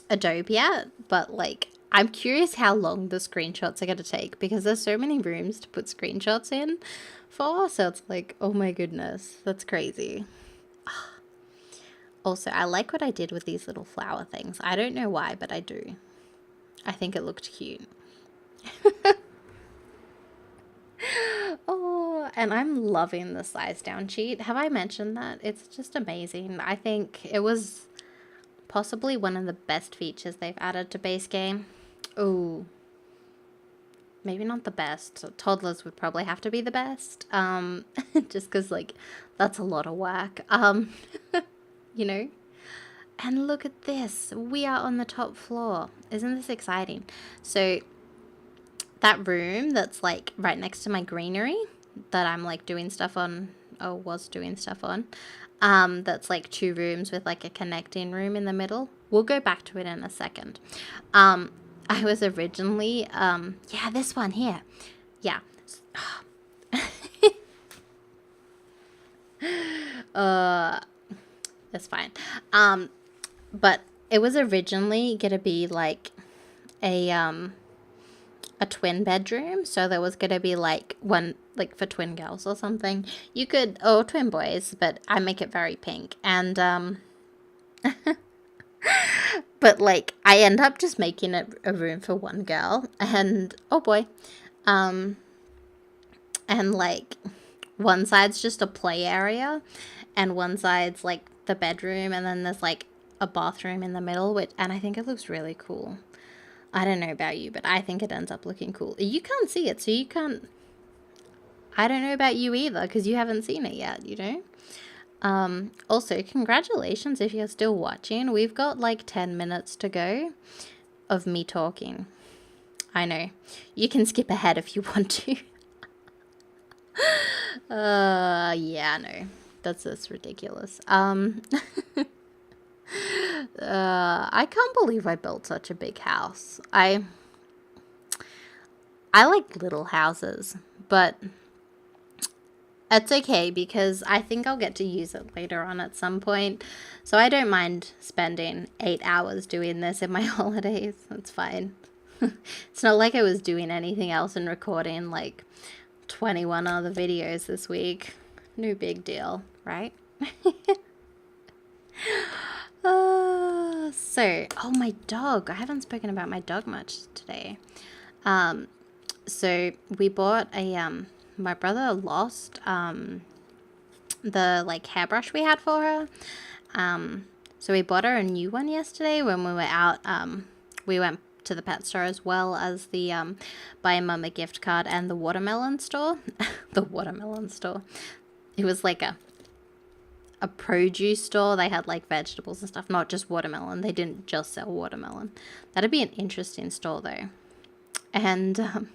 Adobe yet, but like I'm curious how long the screenshots are going to take, because there's so many rooms to put screenshots in for. So it's like, oh my goodness, that's crazy. Also, I like what I did with these little flower things. I don't know why, but I do. I think it looked cute. Oh, and I'm loving the size down sheet. Have I mentioned that? It's just amazing. I think it was possibly one of the best features they've added to base game. Oh, maybe not the best. Toddlers would probably have to be the best. Just because, like, that's a lot of work. You know? And look at this. We are on the top floor. Isn't this exciting? So that room that's like right next to my greenery that I'm like doing stuff on, or was doing stuff on, that's like 2 rooms with like a connecting room in the middle. We'll go back to it in a second. I was originally, yeah, this one here. Yeah. That's fine. But it was originally gonna be like a twin bedroom, so there was gonna be like one like for twin girls or something. You could, or twin boys, but I make it very pink. And but like I end up just making it a room for one girl, and oh boy, and like one side's just a play area, and one side's like the bedroom, and then there's like a bathroom in the middle, and I think it looks really cool. I don't know about you, but I think it ends up looking cool. You can't see it, so you can't. I don't know about you either, because you haven't seen it yet, you know? Also, congratulations if you're still watching. We've got like 10 minutes to go of me talking. I know. You can skip ahead if you want to. Yeah, no. That's ridiculous. I can't believe I built such a big house. I like little houses, but it's okay because I think I'll get to use it later on at some point. So I don't mind spending 8 hours doing this in my holidays. That's fine. It's not like I was doing anything else and recording like 21 other videos this week. No big deal, right? So, oh, my dog. I haven't spoken about my dog much today. So we bought a, my brother lost, the, like, hairbrush we had for her. So we bought her a new one yesterday when we were out. We went to the pet store as well as the, buy mum a gift card and the watermelon store. The watermelon store. It was like a produce store. They had like vegetables and stuff, not just watermelon. They didn't just sell watermelon. That'd be an interesting store though. And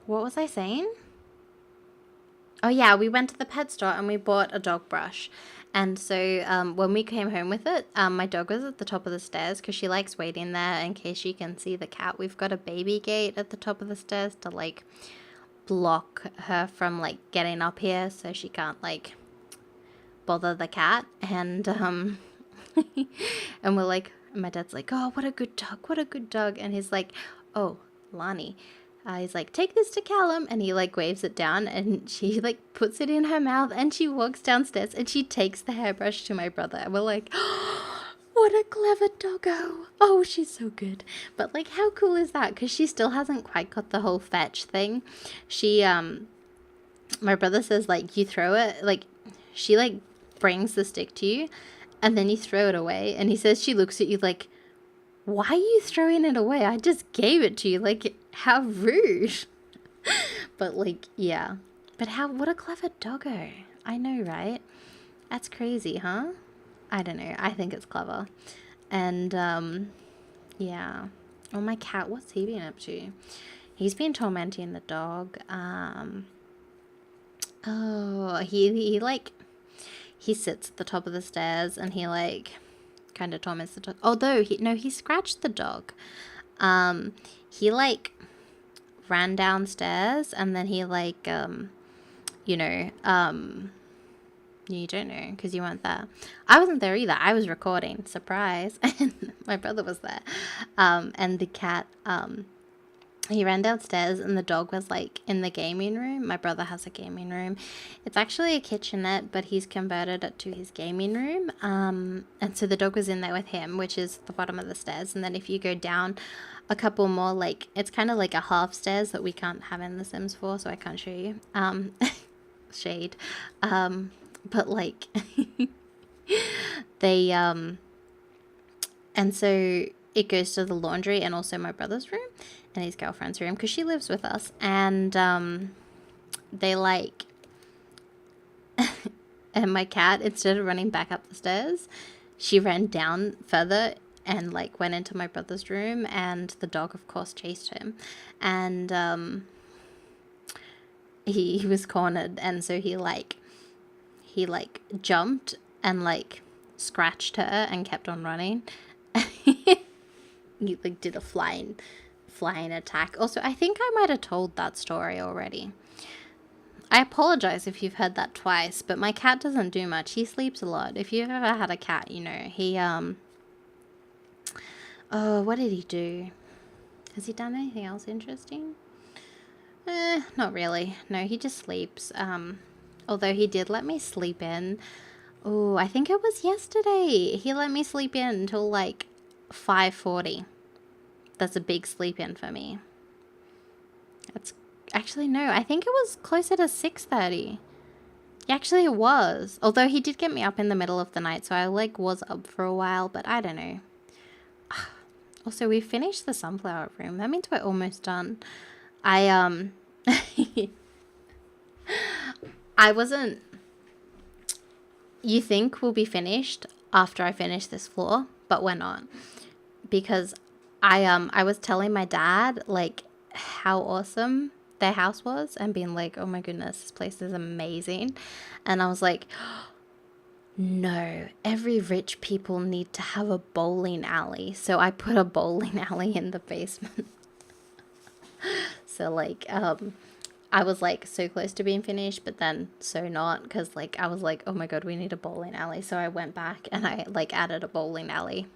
what was I saying? Oh yeah, we went to the pet store and we bought a dog brush. And so when we came home with it, my dog was at the top of the stairs because she likes waiting there in case she can see the cat. We've got a baby gate at the top of the stairs to like block her from like getting up here so she can't like bother the cat. And and we're like, my dad's like, oh, what a good dog, and he's like, oh, Lani, he's like, take this to Callum, and he like waves it down, and she like puts it in her mouth, and she walks downstairs and she takes the hairbrush to my brother, and we're like, oh, what a clever doggo. Oh, she's so good. But like, how cool is that? Because she still hasn't quite got the whole fetch thing. She my brother says like, you throw it, like she like brings the stick to you and then you throw it away, and he says she looks at you like, why are you throwing it away? I just gave it to you. Like, how rude. But like, yeah. But what a clever doggo. I know, right? That's crazy, huh? I don't know. I think it's clever. And, yeah. Oh, my cat, what's he been up to? He's been tormenting the dog. Oh, he sits at the top of the stairs and he, like, kind of torments the dog. Although, he scratched the dog. He, like, ran downstairs and then he, like, you know, you don't know because you weren't there. I wasn't there either. I was recording. Surprise. And my brother was there. And the cat, he ran downstairs and the dog was like in the gaming room. My brother has a gaming room. It's actually a kitchenette, but he's converted it to his gaming room. And so the dog was in there with him, which is the bottom of the stairs. And then if you go down a couple more, like, it's kind of like a half stairs that we can't have in The Sims 4, so I can't show you. Shade. But like they and so it goes to the laundry and also my brother's room and his girlfriend's room because she lives with us, and they like and my cat, instead of running back up the stairs, she ran down further and like went into my brother's room, and the dog of course chased him, and he was cornered, and so he jumped and like scratched her and kept on running. He like did a flying attack. Also, I think I might have told that story already. I apologize if you've heard that twice, but my cat doesn't do much. He sleeps a lot. If you've ever had a cat, you know, he oh, what did he do? Has he done anything else interesting? Not really. No, he just sleeps. Although he did let me sleep in. Oh, I think it was yesterday. He let me sleep in until like 5:40. That's a big sleep in for me. That's actually, no, I think it was closer to 6:30. Actually, it was. Although he did get me up in the middle of the night, so I like was up for a while, but I don't know. Also, we finished the sunflower room. That means we're almost done. I wasn't... You think we'll be finished after I finish this floor, but we're not. Because I was telling my dad, like, how awesome their house was and being like, oh my goodness, this place is amazing. And I was like, no, every rich people need to have a bowling alley. So I put a bowling alley in the basement. So, like, I was, like, so close to being finished, but then so not, because, like, I was like, oh my god, we need a bowling alley. So I went back and I, like, added a bowling alley.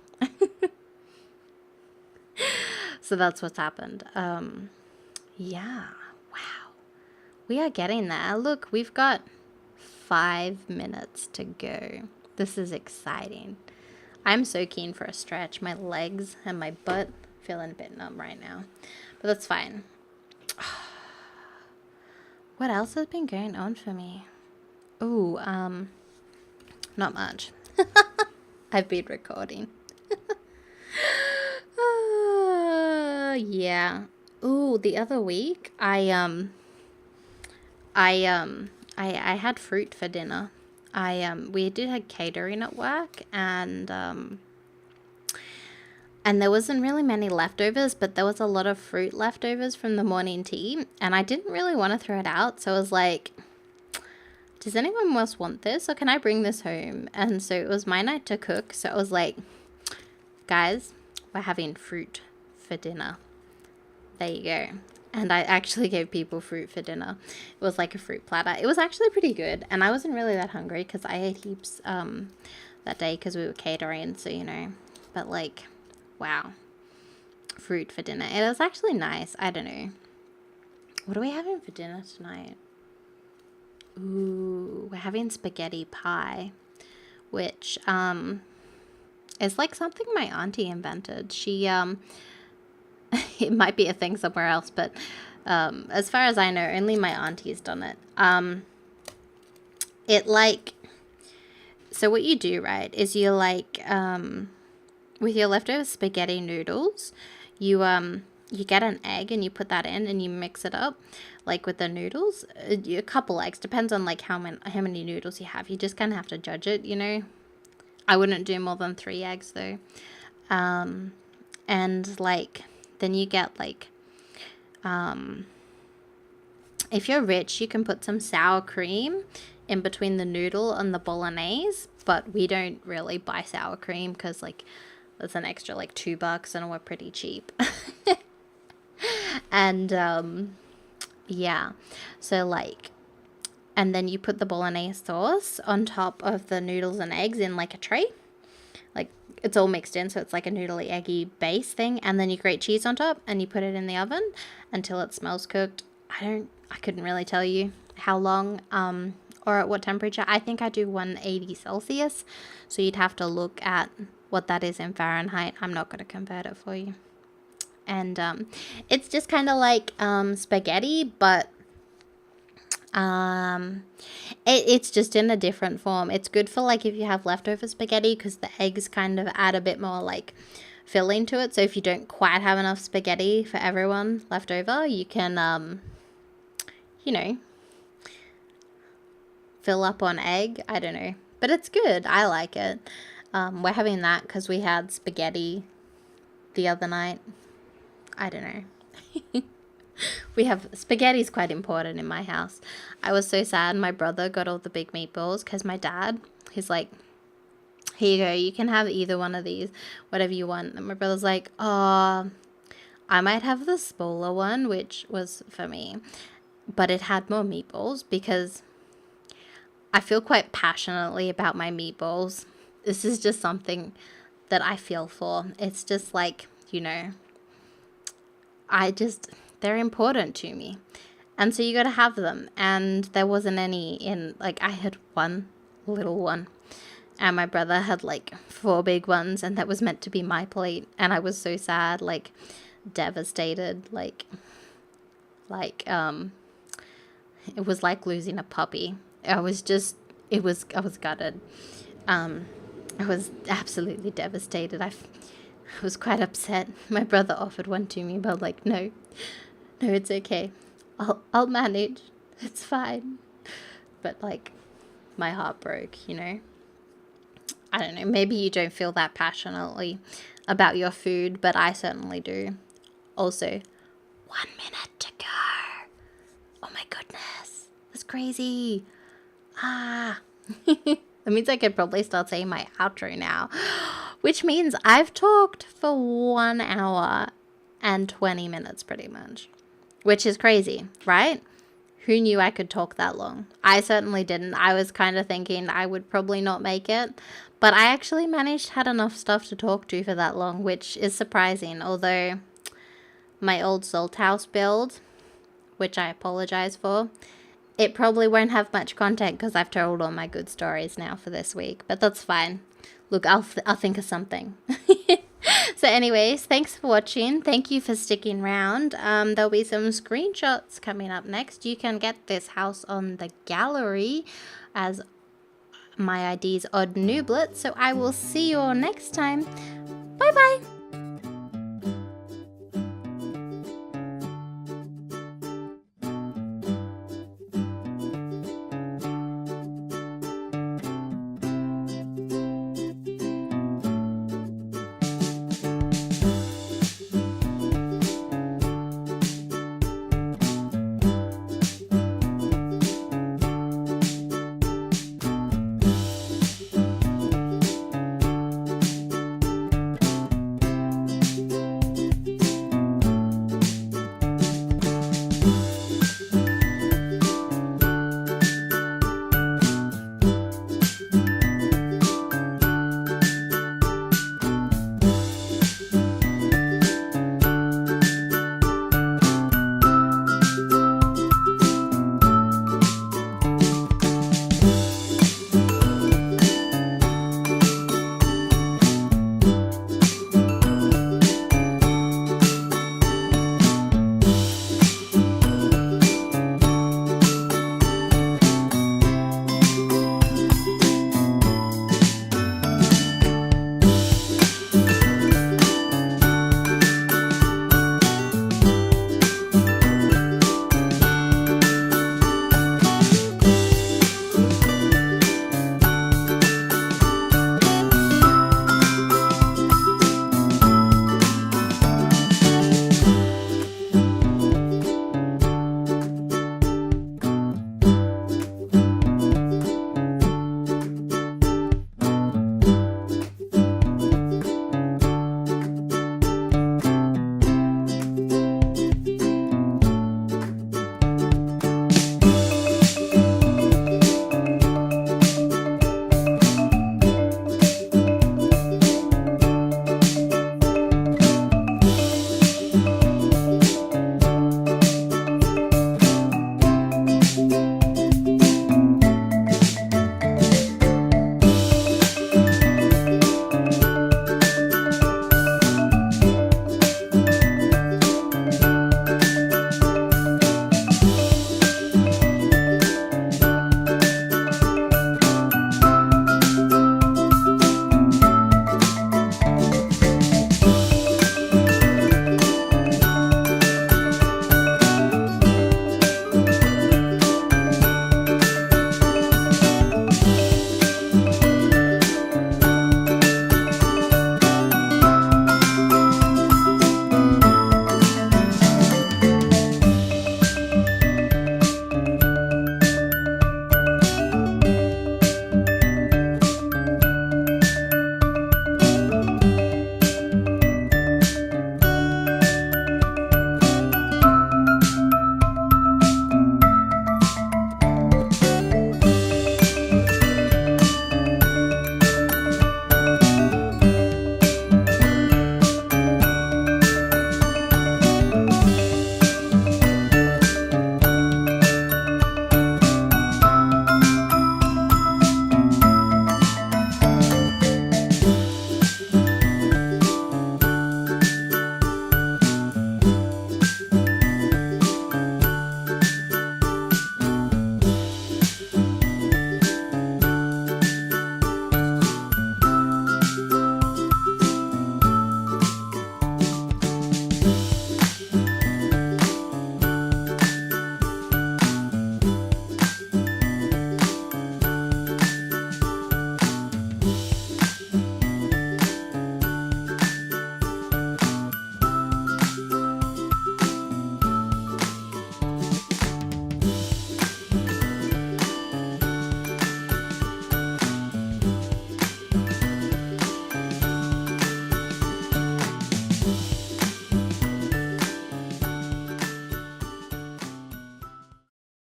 So that's what's happened. Yeah, wow. We are getting there. Look, we've got 5 minutes to go. This is exciting. I'm so keen for a stretch. My legs and my butt feeling a bit numb right now, but that's fine. What else has been going on for me? Ooh, not much. I've been recording. Yeah. Ooh, the other week I had fruit for dinner. We did a catering at work, and there wasn't really many leftovers, but there was a lot of fruit leftovers from the morning tea, and I didn't really want to throw it out, so I was like, does anyone else want this, or can I bring this home? And so it was my night to cook, so I was like, guys, we're having fruit for dinner. There you go. And I actually gave people fruit for dinner. It was like a fruit platter. It was actually pretty good, and I wasn't really that hungry because I ate heaps that day because we were catering, so you know. But like, wow, fruit for dinner. It was actually nice. I don't know. What are we having for dinner tonight? Ooh, we're having spaghetti pie, which is like something my auntie invented. She it might be a thing somewhere else, but as far as I know, only my auntie's done it. It like, so what you do, right, is you like, with your leftover spaghetti noodles, you you get an egg and you put that in and you mix it up like with the noodles. A couple eggs, depends on like how many noodles you have. You just kind of have to judge it, you know. I wouldn't do more than 3 eggs though. And like then you get like if you're rich, you can put some sour cream in between the noodle and the bolognese, but we don't really buy sour cream because like that's an extra like $2 and we're pretty cheap. And yeah, so like, and then you put the bolognese sauce on top of the noodles and eggs in like a tray. Like it's all mixed in, so it's like a noodly eggy base thing, and then you grate cheese on top and you put it in the oven until it smells cooked. I couldn't really tell you how long or at what temperature. I think I do 180 Celsius, so you'd have to look at what that is in Fahrenheit. I'm not going to convert it for you. And it's just kind of like spaghetti, but it's just in a different form. It's good for like if you have leftover spaghetti, because the eggs kind of add a bit more like filling to it. So if you don't quite have enough spaghetti for everyone left over, you can you know, fill up on egg. I don't know, but it's good. I like it. We're having that because we had spaghetti the other night. I don't know. We have spaghetti's quite important in my house. I was so sad my brother got all the big meatballs because my dad, he's like, here you go, you can have either one of these, whatever you want. And my brother's like, oh, I might have the smaller one, which was for me, but it had more meatballs because I feel quite passionately about my meatballs. This is just something that I feel for. It's just like, you know, they're important to me. And so you got to have them. And there wasn't any in, like, I had one little one. And my brother had, like, 4 big ones. And that was meant to be my plate. And I was so sad, like, devastated. Like, it was like losing a puppy. I was gutted. I was absolutely devastated. I was quite upset. My brother offered one to me, but I'm like, no, it's okay. I'll manage. It's fine. But like, my heart broke, you know. I don't know. Maybe you don't feel that passionately about your food, but I certainly do. Also, 1 minute to go. Oh my goodness. That's crazy. That means I could probably start saying my outro now, which means I've talked for 1 hour and 20 minutes pretty much, which is crazy, right? Who knew I could talk that long? I certainly didn't. I was kind of thinking I would probably not make it, but I actually had enough stuff to talk to for that long, which is surprising. Although my old salt house build, which I apologize for, it probably won't have much content because I've told all my good stories now for this week, but that's fine. Look, I'll think of something. So anyways, thanks for watching. Thank you for sticking around. There'll be some screenshots coming up next. You can get this house on the gallery as my ID's OddNooblet. So I will see you all next time. Bye bye.